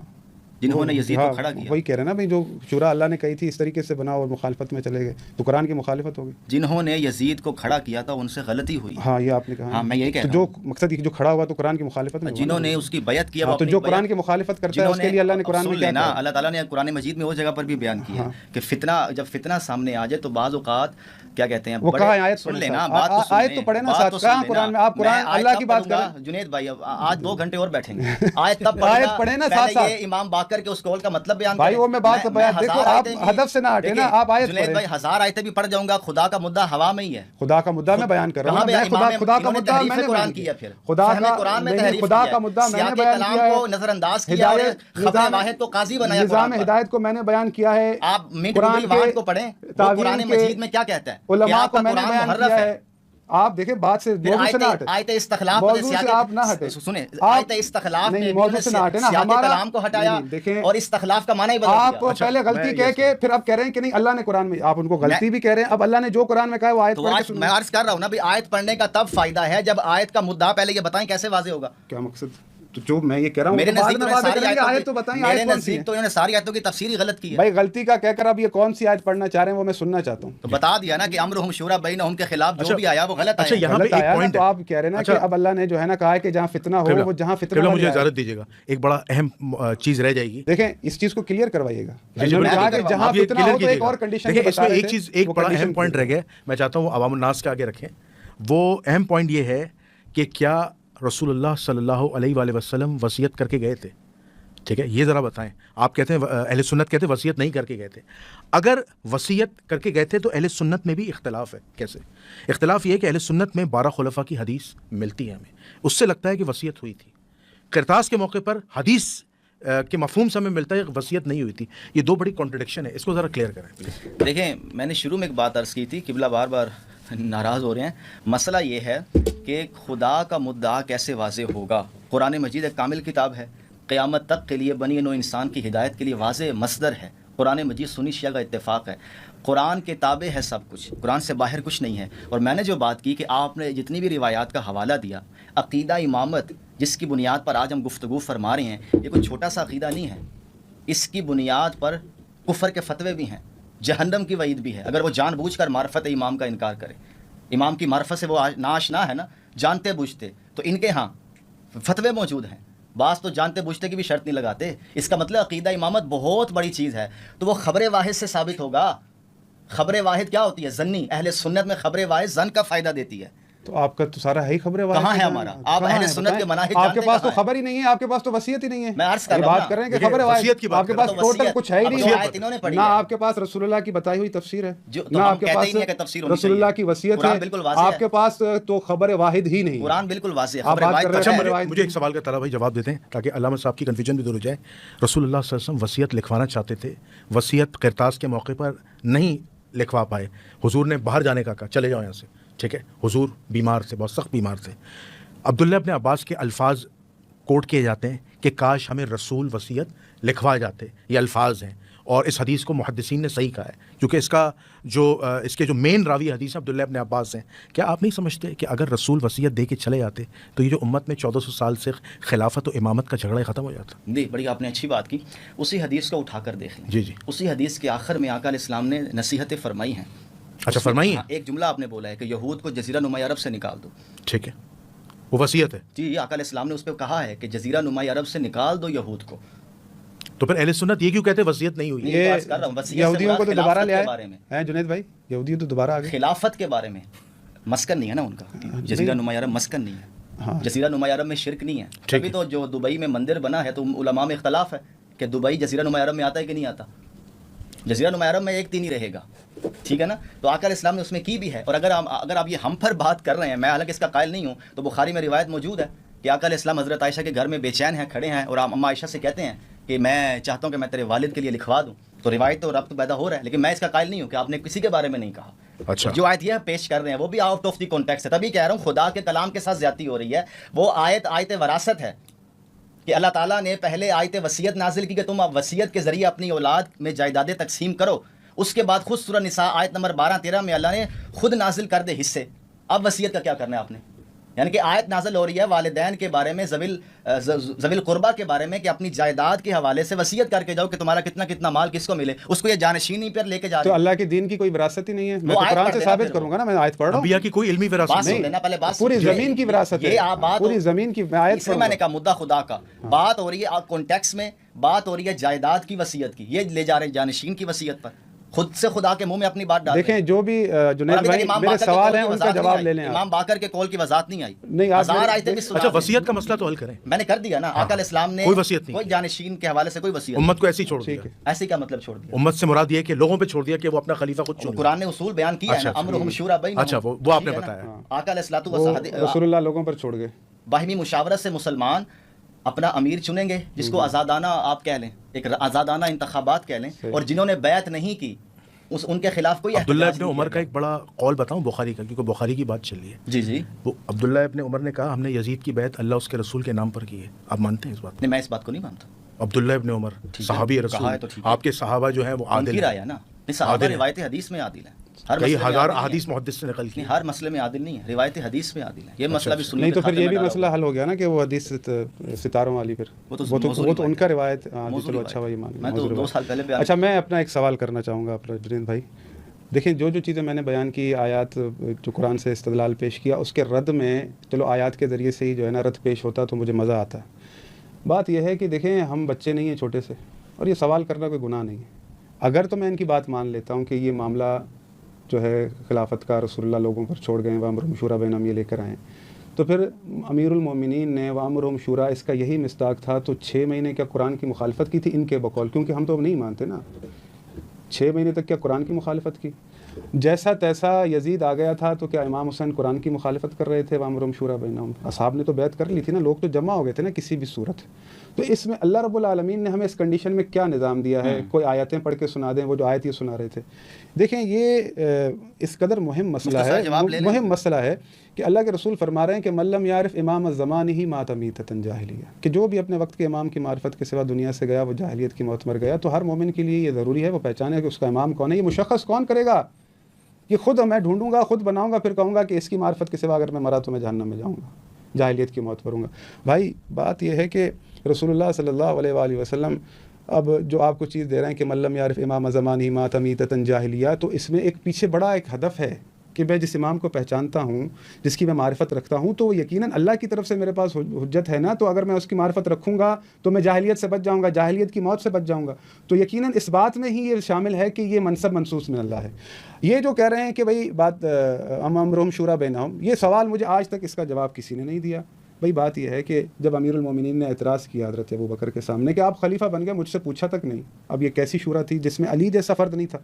جنہوں نے یزید کو کھڑا کیا. وہی کہہ رہے ہیں نا بھائی, جو شورا اللہ نے کہی تھی اس طریقے سے بنا اور مخالفت میں چلے گئے, تو قرآن کی مخالفت ہوگی. جنہوں نے یزید کو کھڑا کیا تھا ان سے غلطی ہوئی. ہاں یہ آپ نے کہا. ہاں میں یہی کہہ رہا ہوں, جو مقصد جو کھڑا ہوا تو قرآن کی مخالفت میں, جنہوں نے اس کی بیعت کیا, تو جو قرآن کی مخالفت کرتا ہے اس کے لیے اللہ نے قرآن میں کیا کہا؟ اللہ تعالیٰ نے قرآن مجید میں اس جگہ پر بھی بیان کیا کہ فتنہ, جب فتنہ سامنے آ جائے تو بعض اوقات کیا کہتے ہیں, وہ کہا آیت سن لینا, آیت تو پڑھے نا ساتھ, کہاں قرآن میں آپ قرآن اللہ کی بات کریں. جنید بھائی آج 2 گھنٹے اور بیٹھیں گے, آیت تب پڑھے نا ساتھ ساتھ. یہ امام باقر کے اس قول کا مطلب بیان بھائی, وہ میں بات دیکھو, آپ ہدف سے نہ ہٹے نا, آپ آیت جنید بھائی 1000 آیتیں بھی پڑھ جاؤں گا, خدا کا مدعا ہوا میں ہی ہے. خدا کا مدعا میں بیان کر رہا ہوں, خدا کا مدعا میں نے قرآن کیا, پھر خدا کا مدعا میں نے بیان کیا ہے, نظر انداز کیا اور خبر واحد کو قاضی بنایا, نظام ہدایت کو میں نے بیان کیا ہے. آپ قرآن کو پڑھیں, قرآن مجید میں کیا کہتا ہے, علماء کو میں نے بیان کیا ہے. آپ دیکھیں بات سے موضوع سے نہ ہٹیں، آیت استخلاف موضوع سے آپ نہ ہٹیں، سنیں آیت استخلاف میں موضوع سے نہ ہٹیں نا، ہمارا کلام کو ہٹایا دیکھیں اور استخلاف کا معنی ہی بدل آپ دیا. پہلے غلطی کہہ کے پھر اب کہہ رہے ہیں کہ نہیں اللہ نے قرآن میں، آپ ان کو غلطی بھی کہہ رہے ہیں. اب اللہ نے جو قرآن میں کہا ہے وہ آیت پڑھ کے میں عرض کر رہا ہوں نا بھی آیت پڑھنے کا تب فائدہ ہے جب آیت کا مدعا پہلے یہ بتائیں کیسے واضح ہوگا. کیا مقصد؟ تو جو میں یہ کہہ رہا ہوں میرے نزدیک تو انہوں نے ساری آیتوں کی تفسیر ہی غلط کی ہے. بھائی غلطی کا کہہ کر اب یہ کون سی آیت پڑھنا چاہ رہے ہیں وہ میں سننا چاہتا ہوں. تو بتا دیا نا کہ امرہم شورا بینہم کے خلاف جو بھی آیا وہ غلط آیا. یہاں پہ ایک پوائنٹ تو آپ کہہ رہے ہیں نا کہ اب اللہ نے جو ہے نا کہا ہے کہ جہاں فتنہ ہو وہ جہاں فتنہ. مجھے اجازت دیجیے گا، ایک بڑا اہم چیز رہ جائے گی. دیکھیں اس چیز کو کلیئر کروائیے گا، جہاں فتنہ ہو تو ایک اور کنڈیشن. دیکھیں اس میں ایک چیز، ایک بڑا اہم پوائنٹ رہ گیا، میں چاہتا ہوں وہ عوام الناس کے آگے رکھیں. وہ اہم پوائنٹ یہ ہے کہ کیا رسول اللہ صلی اللہ علیہ وآلہ وسلم وصیت کر کے گئے تھے؟ ٹھیک ہے، یہ ذرا بتائیں. آپ کہتے ہیں اہل سنت کہتے ہیں وصیت نہیں کر کے گئے تھے. اگر وصیت کر کے گئے تھے تو اہل سنت میں بھی اختلاف ہے. کیسے اختلاف؟ یہ ہے کہ اہل سنت میں 12 خلفاء کی حدیث ملتی ہے ہمیں، اس سے لگتا ہے کہ وصیت ہوئی تھی. قرطاس کے موقع پر حدیث کے مفہوم سے ہمیں ملتا ہے کہ وصیت نہیں ہوئی تھی. یہ دو بڑی کانٹرڈکشن ہے، اس کو ذرا کلیئر کریں پلیز. دیکھیں میں نے شروع میں ایک بات عرض کی تھی، قبلہ بار بار ناراض ہو رہے ہیں. مسئلہ یہ ہے کہ خدا کا مدعا کیسے واضح ہوگا. قرآن مجید ایک کامل کتاب ہے، قیامت تک کے لیے بنی نوع انسان کی ہدایت کے لیے واضح مصدر ہے. قرآن مجید سنی شیعہ کا اتفاق ہے. قرآن کے تابع ہے سب کچھ، قرآن سے باہر کچھ نہیں ہے. اور میں نے جو بات کی کہ آپ نے جتنی بھی روایات کا حوالہ دیا، عقیدہ امامت جس کی بنیاد پر آج ہم گفتگو فرما رہے ہیں، یہ کوئی چھوٹا سا عقیدہ نہیں ہے. اس کی بنیاد پر کفر کے فتوے بھی ہیں، جہنم کی وعید بھی ہے اگر وہ جان بوجھ کر معرفت امام کا انکار کرے. امام کی معرفت سے وہ ناشنا ہے نا، جانتے بوجھتے. تو ان کے ہاں فتوے موجود ہیں، بعض تو جانتے بوجھتے کی بھی شرط نہیں لگاتے. اس کا مطلب عقیدہ امامت بہت بڑی چیز ہے. تو وہ خبر واحد سے ثابت ہوگا. خبر واحد کیا ہوتی ہے؟ ظنی. اہل سنت میں خبر واحد ظن کا فائدہ دیتی ہے. تو آپ کا تو سارا ہے ہی خبر واحد. کہاں ہے ہمارا؟ آپ اہل سنت کے مناہج آپ کے پاس تو خبر ہی نہیں ہے، آپ کے پاس تو وصیت ہی نہیں ہے. میں عرض کر رہا ہوں بات کر رہے ہیں کہ خبر واحد آپ کے پاس ٹوٹل کچھ ہے ہی نہیں. نہ آپ کے پاس رسول اللہ کی بتائی ہوئی تفسیر ہے، نہ آپ کے پاس رسول اللہ کی وصیت ہے. آپ کے پاس تو خبر واحد ہی نہیں. قرآن بالکل واضح ہے. آپ بات کر رہے ہیں. مجھے ایک سوال کا طلب بھائی جواب دیتے ہیں تاکہ علامہ صاحب کی کنفیوژن بھی دور ہو جائے. رسول اللہ صلی اللہ علیہ وسلم وصیت لکھوانا چاہتے تھے، وصیت قرطاس کے موقع پر نہیں لکھوا پائے. حضور نے باہر جانے کا کہا، چلے جاؤ یہاں سے. ٹھیک ہے، حضور بیمار تھے، بہت سخت بیمار تھے. عبداللہ ابن عباس کے الفاظ کوٹ کیے جاتے ہیں کہ کاش ہمیں رسول وصیت لکھوا جاتے. یہ الفاظ ہیں اور اس حدیث کو محدثین نے صحیح کہا ہے کیونکہ اس کے جو مین راوی حدیث ہیں عبداللہ ابن عباس ہیں. کیا آپ نہیں سمجھتے کہ اگر رسول وصیت دے کے چلے جاتے تو یہ جو امت میں 1400 سال سے خلافت و امامت کا جھگڑا ختم ہو جاتا؟ جی بڑی آپ نے اچھی بات کی. اسی حدیث کو اٹھا کر دیکھ لیں. جی جی. اسی حدیث کے آخر میں آقا علیہ السلام نے نصیحتیں فرمائی ہیں. اچھا فرمائی. ایک جملہ آپ نے بولا ہے کہ یہود کو جزیرہ نما عرب سے نکال دو. ٹھیک ہے، وہ وصیت ہے. جی آقا علیہ السلام نے اس پہ کہا ہے کہ جزیرہ نما عرب سے نکال دو یہود کو. تو پھر اہل سنت یہ کیوں کہتے ہیں وصیت نہیں ہوئی؟ یہودیوں کو تو دوبارہ لے آئے جنید بھائی، یہودی تو دوبارہ آ گئے. خلافت کے بارے میں مسکن نہیں ہے نا ان کا. جزیرہ نما عرب مسکن نہیں ہے. جزیرہ نما عرب میں شرک نہیں ہے. تبھی تو جو دبئی میں مندر بنا ہے تو علماء میں اختلاف ہے کہ دبئی جزیرہ نما عرب میں آتا ہے کہ نہیں آتا. جزیرہ نما عرب میں ایک دن ہی رہے گا. ٹھیک ہے نا. تو آقا علیہ السلام نے اس میں کی بھی ہے. اور اگر آپ یہ ہم پر بات کر رہے ہیں، میں حالانکہ اس کا قائل نہیں ہوں، تو بخاری میں روایت موجود ہے کہ آقا علیہ السلام حضرت عائشہ کے گھر میں بے چین ہیں، کھڑے ہیں اور اماں عائشہ سے کہتے ہیں کہ میں چاہتا ہوں کہ میں تیرے والد کے لیے لکھوا دوں. تو روایت تو ربط پیدا ہو رہا ہے، لیکن میں اس کا قائل نہیں ہوں کہ آپ نے کسی کے بارے میں نہیں کہا. اچھا. جو آیت یہ پیش کر رہے ہیں وہ بھی آؤٹ آف دی کانٹیکسٹ ہے. تبھی کہہ رہا ہوں خدا کے کلام کے ساتھ زیادتی ہو رہی ہے. وہ آیت وراثت ہے کہ اللہ تعالیٰ نے پہلے آیت وصیت نازل کی کہ تم اب وصیت کے ذریعے اپنی اولاد میں جائیدادیں تقسیم کرو. اس کے بعد خود سورہ نساء آیت نمبر 12-13 میں اللہ نے خود نازل کر دے حصے. اب وصیت کا کیا کرنا ہے آپ نے؟ یعنی کہ آیت نازل ہو رہی ہے والدین کے بارے میں، ذوی القربہ کے بارے میں کہ اپنی جائیداد کے حوالے سے وصیت کر کے جاؤ کہ تمہارا کتنا کتنا مال کس کو ملے. اس کو یہ جانشینی پر لے کے جا رہے ہیں. تو اللہ کے دین کی کوئی وراثت ہی نہیں ہے. میں قرآن سے ثابت کروں گا نا، میں آیت پڑھ رہا ہوں. انبیاء کی کوئی علمی وراثت نہیں ہے. پہلے بات پوری زمین کی وراثت ہے. پوری زمین کی. میں آیت میں نے کہا مدعا خدا کا بات ہو رہی ہے کانٹیکس میں، بات ہو رہی ہے جائیداد کی وصیت کی. یہ لے جا رہے ہیں جانشین کی وصیت پر. خود سے خدا کے منہ میں اپنی بات ڈال. دیکھیں جو بھی جنید بھائی میرے سوال ہیں ان کا جواب لے لیں. امام باقر کے قول کی وضاحت نہیں آئی. نہیں ہزار آیتیں بھی سنا. اچھا وصیت کا مسئلہ تو حل کریں. میں نے کر دیا نا. آقا علیہ السلام نے کوئی وصیت نہیں، کوئی جانشین کے حوالے سے کوئی وصیت امت کو ایسی چھوڑ دیا. ایسی کا مطلب چھوڑ دیا. امت سے مراد یہ کہ لوگوں پہ چھوڑ دیا کہ وہ اپنا خلیفہ خود چنے. قرآن نے اصول بیان کیا ہے نا، امرہم شورا بینہم. اچھا وہ آپ نے بتایا. آقا علیہ الصلوۃ والسلام رسول اللہ لوگوں پر چھوڑ گئے. باہمی مشاورت سے مسلمان اپنا امیر چنیں گے، جس کو آزادانہ آپ کہہ لیں، ایک آزادانہ انتخابات کہہ لیں. اور جنہوں نے بیعت نہیں کی ان کے خلاف کوئی عبداللہ ابن عمر کا ایک بڑا قول بتاؤں بخاری کا، کیونکہ بخاری کی بات چل رہی ہے. جی جی. وہ عبداللہ ابن عمر نے کہا ہم نے یزید کی بیعت اللہ اس کے رسول کے نام پر کی ہے. آپ مانتے ہیں اس بات؟ نہیں، میں اس بات کو نہیں مانتا. عبداللہ ابن عمر صحابی رسول، آپ کے صحابہ جو ہیں وہ عادل ہیں نا. صحابہ روایت حدیث میں عادل ہیں. کئی ہزار احادیث محدث سے نقل کی. ہر مسئلے میں عادل نہیں ہے، روایت حدیث میں عادل ہے. یہ مسئلہ بھی سنیے. نہیں تو پھر یہ بھی مسئلہ حل ہو گیا نا کہ وہ حدیث ستاروں والی، پھر وہ تو ان کا روایت. چلو اچھا بھائی مان. میں تو 2 سال پہلے. اچھا میں اپنا ایک سوال کرنا چاہوں گا جنید بھائی. دیکھیں جو چیزیں میں نے بیان کی، آیات جو قرآن سے استدلال پیش کیا، اس کے رد میں چلو آیات کے ذریعے سے ہی جو ہے نا رد پیش ہوتا تو مجھے مزہ آتا ہے. بات یہ ہے کہ دیکھیں ہم بچے نہیں ہیں چھوٹے سے، اور یہ سوال کرنا کوئی گناہ نہیں ہے. اگر تو میں ان کی بات مان لیتا ہوں کہ یہ معاملہ جو ہے خلافت کا رسول اللہ لوگوں پر چھوڑ گئے، وامرہم شورا بینہم یہ لے کر آئیں، تو پھر امیر المومنین نے وامرہم شورا اس کا یہی مصداق تھا، تو 6 مہینے کیا قرآن کی مخالفت کی تھی ان کے بقول؟ کیونکہ ہم تو اب نہیں مانتے نا. 6 مہینے تک کیا قرآن کی مخالفت کی؟ جیسا تیسا یزید آ گیا تھا تو کیا امام حسین قرآن کی مخالفت کر رہے تھے؟ وامرہم شورا بینہم، اصحاب نے تو بیعت کر لی تھی نا، لوگ تو جمع ہو گئے تھے نا کسی بھی صورت. تو اس میں اللہ رب العالمین نے ہمیں اس کنڈیشن میں کیا نظام دیا ہے؟ کوئی آیتیں پڑھ کے سنا دیں. وہ جو آیت یہ سنا رہے تھے، دیکھیں یہ اس قدر مہم مسئلہ ہے کہ اللہ کے رسول فرما رہے ہیں کہ من لم یعرف امام الزمان ہی مات میتۃ جاہلیہ، کہ جو بھی اپنے وقت کے امام کی معرفت کے سوا دنیا سے گیا وہ جاہلیت کی موت مر گیا. تو ہر مومن کے لیے یہ ضروری ہے وہ پہچانے کہ اس کا امام کون ہے. یہ مشخص کون کرے گا؟ یہ خود میں ڈھونڈوں گا، خود بناؤں گا، پھر کہوں گا کہ اس کی معرفت کے سوا اگر میں مرا تو میں جہنم میں جاؤں گا، جاہلیت کی موت مروں گا. بھائی بات یہ ہے کہ رسول اللہ صلی اللہ علیہ وآلہ وسلم اب جو آپ کو چیز دے رہے ہیں کہ من لم یعرف امام زمانہ مات میتۃ جاہلیہ، تو اس میں ایک پیچھے بڑا ایک ہدف ہے کہ میں جس امام کو پہچانتا ہوں، جس کی میں معرفت رکھتا ہوں، تو یقیناً اللہ کی طرف سے میرے پاس حجت ہے نا. تو اگر میں اس کی معرفت رکھوں گا تو میں جاہلیت سے بچ جاؤں گا، جاہلیت کی موت سے بچ جاؤں گا. تو یقیناً اس بات میں ہی یہ شامل ہے کہ یہ منصب منصوص من اللہ ہے. یہ جو کہہ رہے ہیں کہ بھائی بات امرہم شورا بینہم، یہ سوال مجھے آج تک اس کا جواب کسی نے نہیں دیا. بھائی بات یہ ہے کہ جب امیر المومنین نے اعتراض کیا حضرت ابوبکر کے سامنے کہ آپ خلیفہ بن گئے، مجھ سے پوچھا تک نہیں. اب یہ کیسی شورا تھی جس میں علی جیسا فرد نہیں تھا،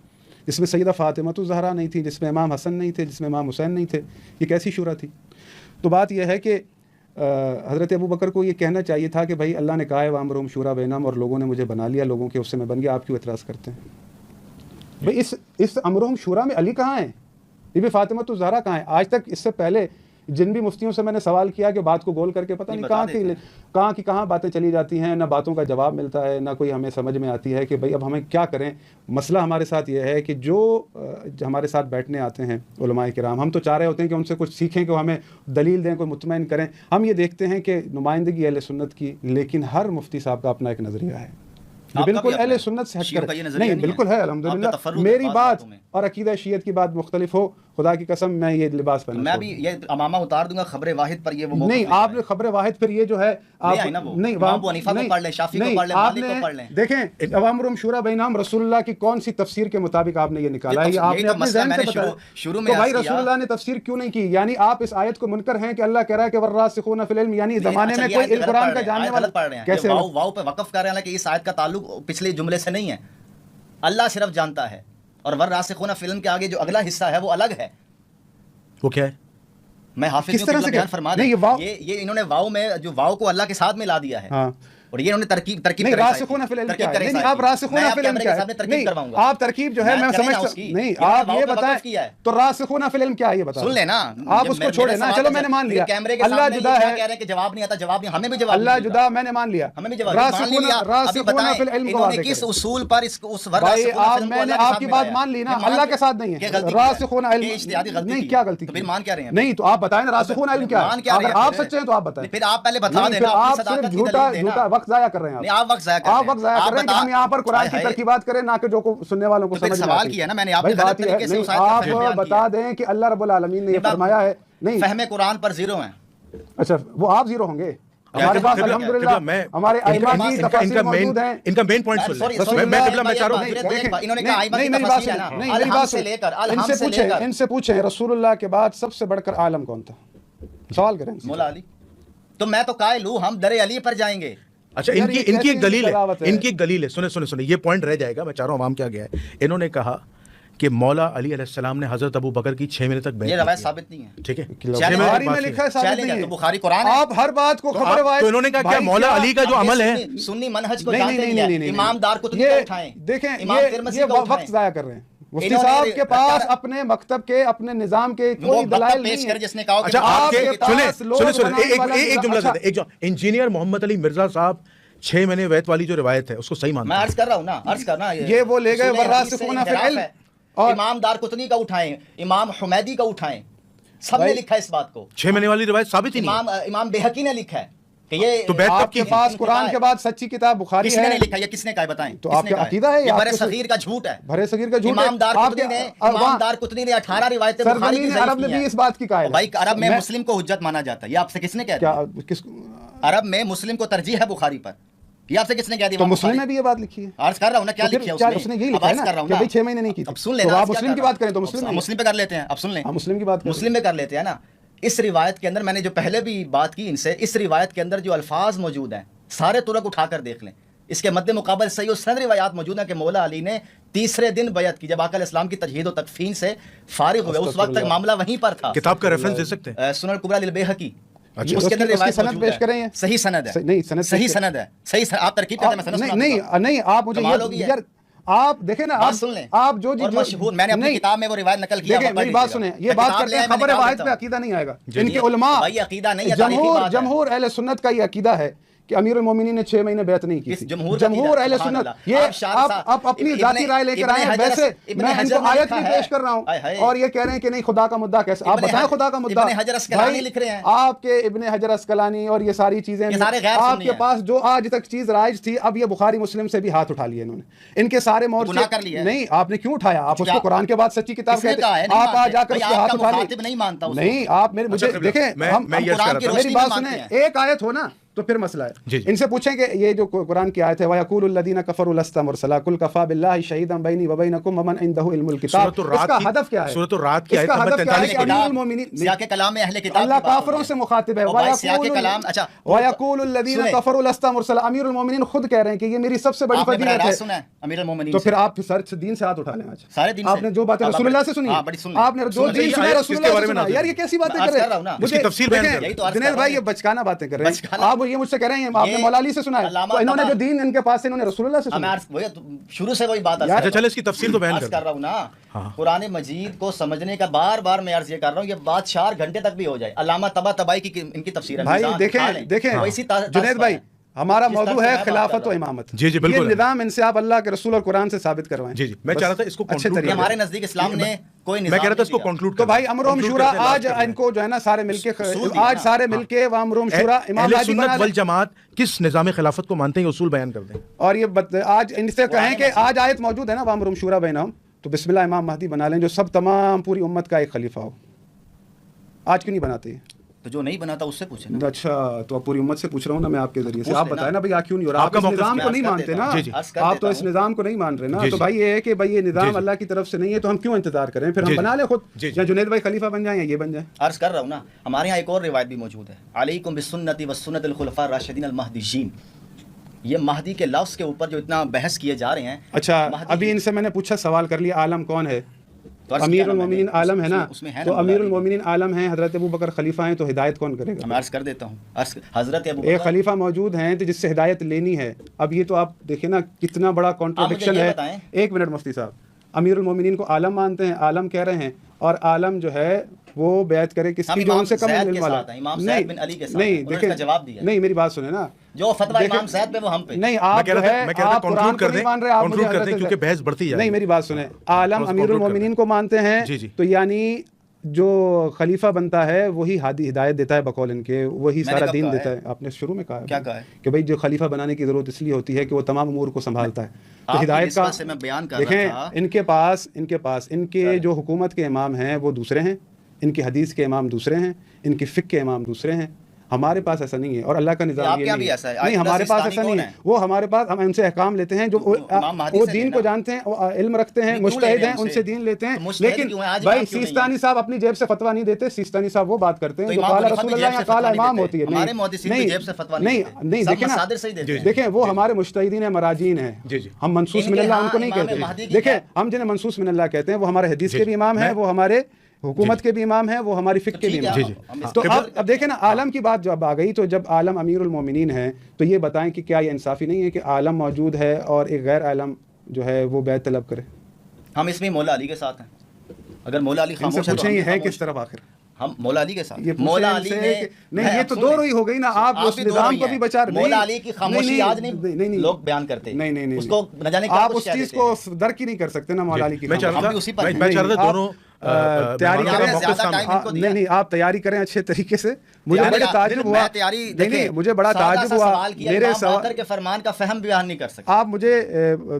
جس میں سیدہ فاطمہ الزہرا نہیں تھی، جس میں امام حسن نہیں تھے، جس میں امام حسین نہیں تھے؟ یہ کیسی شورا تھی؟ تو بات یہ ہے کہ حضرت ابوبکر کو یہ کہنا چاہیے تھا کہ بھائی اللہ نے کہا ہے وامرہم شورا بینہم، اور لوگوں نے مجھے بنا لیا، لوگوں کے اس سے میں بن گیا، آپ کیوں اعتراض کرتے ہیں؟ بھائی اس امرہم شورا میں علی کہاں ہیں؟ بی بی فاطمہ الزہرا کہاں ہیں؟ آج تک اس سے پہلے جن بھی مفتیوں سے میں نے سوال کیا کہ بات کو گول کر کے پتہ نہیں کہاں باتیں چلی جاتی ہیں، نہ باتوں کا جواب ملتا ہے، نہ کوئی ہمیں سمجھ میں آتی ہے کہ بھئی اب ہمیں کیا کریں. مسئلہ ہمارے ساتھ یہ ہے کہ جو ہمارے ساتھ بیٹھنے آتے ہیں علماء کرام، ہم تو چاہ رہے ہوتے ہیں کہ ان سے کچھ سیکھیں، کہ وہ ہمیں دلیل دیں، کوئی مطمئن کریں. ہم یہ دیکھتے ہیں کہ نمائندگی اہل سنت کی، لیکن ہر مفتی صاحب کا اپنا ایک نظریہ ہے، بالکل اہل سنت سے ہٹ کر نہیں، بالکل ہے الحمدللہ. میری بات اور عقیدہ شیعت کی بات مختلف ہو، خدا کی قسم میں یہ لباس پہنوں، میں بھی یہ امامہ اتار دوں گا خبر واحد پر. یہ وہ نہیں، آپ نے خبر واحد پھر یہ جو ہے آپ نہیں ابو حنیفہ کو پڑھ لیں، شافعی کو پڑھ لیں، مالک کو پڑھ لیں. دیکھیں امرہم شورا بینہم رسول اللہ کی کون سی تفسیر کے مطابق آپ نے یہ نکالا ہے؟ آپ نے اپنے ذہن سے بتایا شروع میں. تو بھائی رسول اللہ نے تفسیر کیوں نہیں کی؟ یعنی آپ اس آیت کو منکر ہیں کہ اللہ کہہ رہا ہے کہ والراسخون فی العلم، یعنی زمانے میں کوئی علم قرآن کا جاننے والا پڑھ رہے ہیں. کیسے واو پہ وقف کر رہے ہیں کہ اس آیت کا تعلق پچھلے جملے سے نہیں ہے، اللہ صرف جانتا ہے. اور والراسخون فی العلم کے آگے جو اگلا حصہ ہے وہ الگ ہے. وہ کیا ہے؟ میں حافظ کس طرح سے بیان فرما دیں. یہ انہوں نے واو میں جو واو کو اللہ کے ساتھ ملا دیا ہے، اور یہ انہوں نے ترکیب نہیں، راسخون فی العلم کیا ہے؟ نہیں، آپ راسخون فی العلم کیا ہے؟ نہیں، آپ ترکیب جو ہے میں سمجھتا نہیں، آپ یہ بتائیں تو راسخون فی العلم کیا ہے یہ بتائیں. سن لینا، آپ اس کو چھوڑیں نا، چلو میں نے مان لیا اللہ جدا ہے، کہہ رہے ہیں کہ جواب نہیں آتا، جواب نہیں، ہمیں بھی جواب اللہ جدا، میں نے مان لیا ہمیں بھی جواب راسخون فی العلم کو کس اصول پر اس بھائی میں نے آپ کی بات مان لی نا، اللہ کے ساتھ نہیں ہے. راسخون علم نہیں، کیا غلطی پھر مان کیا رہے ہیں؟ نہیں تو آپ بتائیں نا راسخون علم کیا ہے؟ اگر آپ سچے ہیں تو آپ بتائیں. پھر آپ پہلے بتا دینا، آپ صرف جھوٹا وقت ضائع کر رہے ہیں. آپ وقت ضائع کر رہے ہیں کہ ہم یہاں پر قرآن کی ترکیبات کریں، نہ کہ جو سننے والوں کو سمجھ میں آتی ہے. آپ بتا دیں کہ اللہ رب العالمین نے یہ فرمایا ہے. نہیں، فہم قرآن پر زیرو ہیں. اچھا وہ آپ زیرو ہوں گے، ہمارے پاس الحمدللہ ہمارے ائمہ کی تفاسیر موجود ہیں. ان کا مین پوائنٹ میں چاہ رہا ہوں میری بات سنیں، ان سے پوچھیں رسول اللہ کے بعد سب سے بڑھ کر عالم کون تھا؟ سوال کریں. مولا علی. تو میں تو قائل ہوں ہم در علی پر جائیں گے. اچھا ان کی ایک دلیل ہے، ان کی ایک دلیل ہے. سنیں یہ پوائنٹ رہ جائے گا، میں چاہ رہا ہوں عوام کیا گیا ہے. انہوں نے کہا کہ مولا علی علیہ السلام نے حضرت ابو بکر کی 6 مہینے تک بیعت کی. یہ روایت ثابت نہیں ہے. ٹھیک ہے، بخاری میں لکھا ہے ثابت نہیں ہے. بخاری قرآن ہے. آپ ہر بات کو خبر تو انہوں نے کہا کہ مولا علی کا جو عمل ہے سنی منہج کو جانتے ہیں، امام دار کو تو اٹھائیں. دیکھیں یہ وقت ضائع کر رہے ہیں. مفتی صاحب کے پاس اپنے مکتب کے اپنے نظام کے کوئی دلائل نہیں ہے. جس نے کہا اچھا آپ سنیں ایک جملہ انجینئر محمد علی مرزا صاحب 6 مہینے ویت والی جو روایت ہے اس کو صحیح مانتے میں عرض کر رہا ہوں نا، عرض کرنا یہ وہ لے گئے والراسخون فی العلم، اور امام دارقطنی کا اٹھائیں، امام حمیدی کا اٹھائیں، سب نے لکھا ہے اس بات کو. 6 مہینے والی روایت ثابت ہی نہیں. امام بہقی نے لکھا ہے کہ یہ تو بیت آپ کے پاس قرآن کے بعد سچی کتاب بخاری ہے. کس نے نہیں لکھا؟ یہ کس نے کہا ہے بتائیں؟ تو آپ کا عقیدہ ہے یہ برے صغیر کا جھوٹ ہے. برے صغیر کا جھوٹ ہے. امام دارقطنی نے 18 روایتیں بخاری کی ضعیف عرب نے بھی اس بات کی قائل ہے. بھائی عرب میں مسلم کو حجت مانا جاتا ہے، یہ آپ سے کس نے کہہ دیا؟ عرب میں مسلم کو ترجیح ہے بخاری پر، یہ آپ سے کس نے کہہ دیا؟ تو مسلم نے بھی یہ بات لکھی ہے. عرض کر رہا ہوں نا کیا لکھی ہے اس نے یہی لکھا ہے نا کہ بھائی 6 مہینے نہیں کی. اب سن لیں، تو آپ مسلم کی بات کریں تو مسلم پہ کر لیتے ہیں. اب سن لیں، مسلم کی بات مسلم پہ کر لیتے ہیں نا. اس روایت کے اندر میں نے جو پہلے بھی بات کی ان سے، اس روایت کے اندر جو الفاظ موجود ہیں سارے طرق اٹھا کر دیکھ لیں. اس کے مد مقابل صحیح و سند روایات موجود ہیں کہ مولا علی نے تیسرے دن بیعت کی جب آقا علیہ السلام کی تجہید و تکفین سے فارغ ہوئے، اس وقت تک معاملہ وہیں پر تھا. کتاب کا ریفرنس دے سکتے ہیں؟ سنن الکبریٰ للبیہقی، اس کے اندر روایت سند پیش کریں. صحیح سند ہے. نہیں سند صحیح سند ہے. صحیح آپ ترکیب کرتے ہیں. میں سند نہیں آپ مجھے یار آپ دیکھیں نا، بات سن لیں. آپ جو مشہور میں نے اپنی کتاب میں وہ روایت نقل کیا. دیکھیں میری بات سنیں، یہ بات کرتے ہیں خبر واحد پہ عقیدہ نہیں آئے گا. ان کے علماء عقیدہ نہیں ہے، جمہور اہل سنت کا یہ عقیدہ ہے کہ امیر المومنین نے 6 مہینے بیعت نہیں کی تھی. جمہور اہل سنت. یہ آپ اپنی ذاتی رائے لے کر آئے ہیں. ویسے میں ان کو آیت بھی پیش کر رہا ہوں اور یہ کہہ رہے ہیں کہ نہیں خدا کا مدعا کیسے. آپ بتائیں خدا کا مدعا. آپ کے ابن حجر اسقلانی اور یہ ساری چیزیں آپ کے پاس جو آج تک چیز رائج تھی، اب یہ بخاری مسلم سے بھی ہاتھ اٹھا لیے انہوں نے. ان کے سارے مورچے نہیں آپ نے کیوں اٹھایا؟ آپ اس کو قرآن کے بعد سچی کتاب کہتے ہیں، آپ آ جا کر اس کے ہاتھ اٹھا لیے. نہیں آپ مجھے دیکھیں، میری بات سنیں، ایک آیت ہو نا تو پھر مسئلہ ہے. ان سے پوچھیں کہ یہ جو قرآن کی آیت ہے وَيَقُولُ الَّذِينَ كَفَرُوا لَسْتَ مُرْسَلًا قُلْ كَفَىٰ بِاللَّهِ شَهِيدًا بَيْنِي وَبَيْنَكُمْ وَمَنْ عِندَهُ علم الكتاب. اس کا ہدف کیا ہے؟ سورۃ الرعد کی آیت نمبر 43 امیر المومنین سیاق کلام میں اہل کتاب اللہ کافروں سے مخاطب ہے. وَيَقُولُ الَّذِينَ كَفَرُوا لَسْتَ مُرْسَلًا. امیر المومنین خود کہہ رہے ہیں کہ یہ میری سب سے بڑی فضیلت ہے. امیر المومنین تو پھر آپ سر دین سے ہاتھ اٹھا لیں. آج سارے دین آپ نے جو باتیں رسول اللہ سے سنی، آپ نے جو دین سنا رسول اللہ سے سنا. یار یہ کیسی باتیں کر رہے ہیں؟ مجھے تفسیر بیان کریں. جنید بھائی یہ بچکانہ باتیں کر رہے ہیں. آپ یہ مجھ سے کہہ رہے ہیں آپ نے مولا علی سے سنا ہے، تو انہوں نے جو دین ان کے پاس ہے انہوں نے رسول اللہ سے سنا. شروع سے وہی بات ہے. چلے اس کی تفسیر تو بیان کر رہا ہوں نا. قرآن مجید کو سمجھنے کا بار بار میں عرض یہ کر رہا ہوں، یہ بات 4 گھنٹے تک بھی ہو جائے. علامہ طباطبائی کی ان کی تفسیر ہے. بھائی دیکھیں جنید بھائی، ہمارا موضوع ہے خلافت و امامت. جی بالکل. یہ نظام ان سے آپ اللہ کے رسول اور قرآن سے ثابت کروائیں. جی میں چاہ رہا تھا اس کو اچھے طریقے ہمارے نزدیک اسلام نے کوئی نظام میں کہہ رہا تھا اس کو کنکلوڈ تو بھائی امرهم شورا آج ان کو جو ہے نا سارے مل کے آج سارے مل کے امرهم شورا امام اہل سنت والجماعت کس نظام خلافت کو مانتے ہیں، اصول بیان کر دیں. اور یہ آج ان سے کہیں کہ آج آیت موجود ہے نا امرهم شورا بینہم، تو بسم اللہ امام مہدی بنا لیں جو سب تمام پوری امت کا ایک خلیفہ ہو. آج کیوں نہیں بناتے؟ تو جو نہیں بناتا اس سے پوچھیں نا. اچھا تو اب پوری امت سے پوچھ رہا ہوں نا میں آپ کے ذریعے سے. آپ بتائیں نا بھائی کیوں نہیں ہو رہا؟ آپ اس نظام کو نہیں مانتے نا. آپ تو اس نظام کو نہیں مان رہے نا. تو بھائی یہ ہے کہ بھائی یہ نظام اللہ کی طرف سے نہیں ہے تو ہم کیوں انتظار کریں؟ پھر ہم بنا لیں خود، یا جنید بھائی خلیفہ بن جائیں یا یہ بن جائیں. عرض کر رہا ہوں نا ہمارے یہاں ایک اور روایت بھی موجود ہے، علیکم بسنتی وسنت الخلفاء الراشدین المہدیین. یہ مہدی کے لفظ کے اوپر جو اتنا بحث کیے جا رہے ہیں. اچھا ابھی ان سے میں نے پوچھا سوال کر لیا عالم کون ہے؟ امیر المومنین عالم ہے نا. تو امیر المومنین عالم ہیں، حضرت ابو بکر خلیفہ ہیں، تو ہدایت کون کرے گا؟ میں عرض کر دیتا ہوں. حضرت ابو ایک خلیفہ موجود ہیں تو جس سے ہدایت لینی ہے. اب یہ تو آپ دیکھیں نا کتنا بڑا کانٹرڈکشن ہے. ایک منٹ مفتی صاحب، امیر المومنین کو عالم مانتے ہیں، عالم کہہ رہے ہیں، اور عالم جو ہے وہ بیعت کرے کس کی جو ان سے کم علم والا. نہیں دیکھیں نہیں میری بات سنیں نا، جو فتویٰ امام زید پہ وہ ہم پہ نہیں. آپ جو ہے آپ قرآن کو نہیں مان رہے، آپ مجھے حضرت کیونکہ بحث بڑھتی ہے. نہیں میری بات سنیں، عالم امیر المومنین کو مانتے ہیں تو یعنی جو خلیفہ بنتا ہے وہی ہدایت دیتا ہے بقول ان کے، وہی سارا دین دیتا ہے. آپ نے شروع میں کہا کیا کہا ہے کہ بھائی جو خلیفہ بنانے کی ضرورت اس لیے ہوتی ہے کہ وہ تمام امور کو سنبھالتا ہے. تو ہدایت کا دیکھیں ان کے پاس ان کے جو حکومت کے امام ہیں وہ دوسرے ہیں، ان کی حدیث کے امام دوسرے ہیں، ان کی فقہ کے امام دوسرے ہیں. ہمارے پاس ایسا نہیں ہے اور اللہ کا نظام یہ نہیں. ہمارے پاس ایسا نہیں ہے. وہ ہمارے پاس ہم ان سے احکام لیتے ہیں جو وہ دین کو جانتے ہیں، علم رکھتے ہیں، مجتہد ہیں، ان سے دین لیتے ہیں. لیکن بھائی سیستانی صاحب اپنی جیب سے فتویٰ نہیں دیتے. سیستانی صاحب وہ بات کرتے ہیں جو قال رسول اللہ یا قال امام ہوتی ہے. نہیں دیکھیں نا، دیکھیں وہ ہمارے مجتہدین ہیں، مراجعین ہیں. ہم منصوص من اللہ ان کو نہیں کہتے. دیکھیں ہم جنہیں منصوص من اللہ کہتے ہیں وہ ہمارے حدیث کے بھی امام ہیں، وہ ہمارے حکومت کے بھی امام ہیں، وہ ہماری فقہ کے بھی امام ہیں. تو اب دیکھیں نا عالم کی بات جب آ گئی تو جب عالم امیر المومنین ہے تو یہ بتائیں کہ کیا یہ انصافی نہیں ہے کہ عالم موجود ہے اور ایک غیر عالم جو ہے وہ بیعت طلب کرے؟ ہم اس میں مولا علی کے ساتھ ہیں. اگر مولا علی ان سے خاموش ہے تو پوچھیں ہم یہ بھی ہے خاموش کس طرف آخر؟ ہم مولا علی کے ساتھ. یہ مولا علی نے نہیں یہ تو دو روئی ہو گئی نا. آپ اس بھی دو نظام روئی کو ہیں. بھی بچا رہے. مولا علی کی خاموشی آج نہیں لوگ بیان کرتے. نہیں اس کو نہ جانے کیا آپ کچھ اس چیز کو درک ہی نہیں کر سکتے نا مولا علی کی. میں چاہ ہم بھی اسی پر رہا تھا دونوں تیاری کریں. زیادہ ٹائم ان کو دیا. نہیں آپ تیاری کریں اچھے طریقے سے. مجھے بڑا تعجب ہوا. نہیں مجھے بڑا تعجب ہوا. میرے سوال کے فرمان کا فہم بیان نہیں کر سکتے. آپ مجھے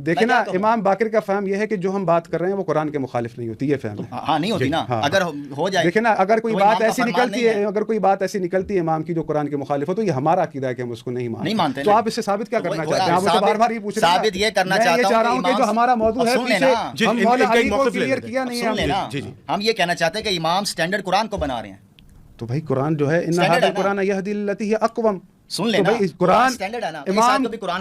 دیکھیں نا امام باقر کا فہم یہ ہے کہ جو ہم بات کر رہے ہیں وہ قرآن کے مخالف نہیں ہوتی. یہ فہم ہے. ہاں نہیں ہوتی نا. اگر ہو جائے دیکھیں نا اگر کوئی بات ایسی نکلتی ہے اگر کوئی بات ایسی نکلتی ہے امام کی جو قرآن کے مخالف ہو تو یہ ہمارا عقیدہ ہے کہ ہم اس کو نہیں مانتے. تو آپ اس سے ثابت کیا کرنا چاہتے ہیں؟ آپ مجھے بار بار یہ پوچھ رہے ہیں. ثابت یہ کرنا چاہ رہا ہوں کہ جو ہمارا موضوع ہے پیچھے ہم مولا علی کو کلیئر کیا نہیں ہے. ہم یہ کہنا چاہتے ہیں کہ امام سٹینڈرڈ قرآن کو بنا رہے ہیں. تو بھائی قرآن جو ہے ان ھذا القرآن یہدی للتی ہی اقوم. سن لینا قرآن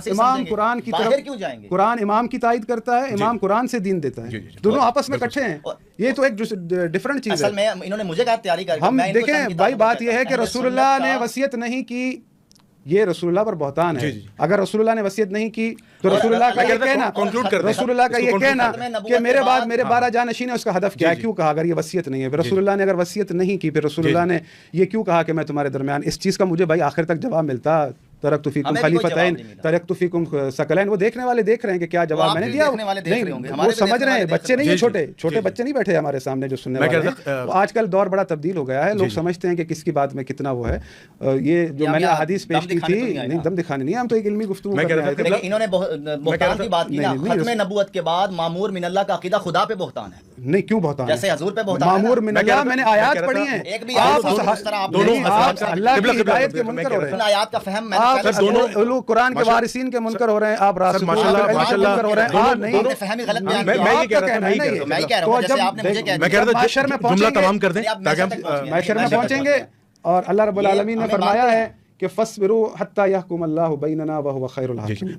امام قرآن کی طرف کیوں جائیں گے؟ قرآن امام کی تائید کرتا ہے. امام قرآن سے دین دیتا ہے. دونوں آپس میں اکٹھے ہیں. یہ تو ایک ڈفرنٹ چیز ہے. اصل میں انہوں نے مجھے کہا تیاری کر. ہم دیکھیں بھائی بات یہ ہے کہ رسول اللہ نے وصیت نہیں کی. یہ رسول اللہ پر بہتان ہے. اگر رسول اللہ نے وصیت نہیں کی تو رسول اللہ کا یہ کہنا رسول اللہ کا یہ کہنا کہ میرے بعد میرے 12 جانشین ہیں اس کا ہدف کیا ہے؟ کیوں کہا اگر یہ وصیت نہیں ہے؟ پھر رسول اللہ نے اگر وصیت نہیں کی پھر رسول اللہ نے یہ کیوں کہا کہ میں تمہارے درمیان؟ اس چیز کا مجھے بھائی آخر تک جواب ملتا. ترکت فیکم خلیفتین ترکت فیکم ثقلین. وہ دیکھنے والے دیکھ رہے ہیں کہ کیا جواب میں نے دیا. نہیں وہ سمجھ رہے ہیں. بچے نہیں ہیں چھوٹے بچے نہیں بیٹھے ہمارے سامنے جو سننے والے ہیں. آج کل دور بڑا تبدیل ہو گیا ہے. لوگ سمجھتے ہیں کہ کس کی بات میں کتنا وہ ہے. یہ جو میں نے احادیث پیش کی تھی نہیں دم دکھانے نہیں. ہم تو ایک علمی گفتگو کر رہے تھے. انہوں نے بہتان کی بات کی نا. ختم نبوت کے بعد مامور من اللہ کا عقیدہ خدا پہ بہتان ہے. نہیں کیوں بہتان؟ جیسے حضور پہ بہتان مامور من اللہ میں نے آیات پڑھی ہیں. ایک بھی آپ اللہ کی ہدایت کے منکر ہو رہے ہیں. آیات کا فہم میں قرآن کے وارثین کے منکر ہو رہے ہیں. آپ راسخین منکر ہو رہے ہیں. آپ نہیں فہمی غلط بیان میں یہ کہہ رہا تھا میں ہی کہہ رہا ہوں جیسے آپ نے مجھے کہہ دیا. محشر میں جملہ تمام کر دیں تاکہ ہم محشر میں پہنچیں گے اور اللہ رب العالمین نے فرمایا ہے کہ فاصبروا حتی یحکم اللہ بیننا وہو خیر الحاکمین.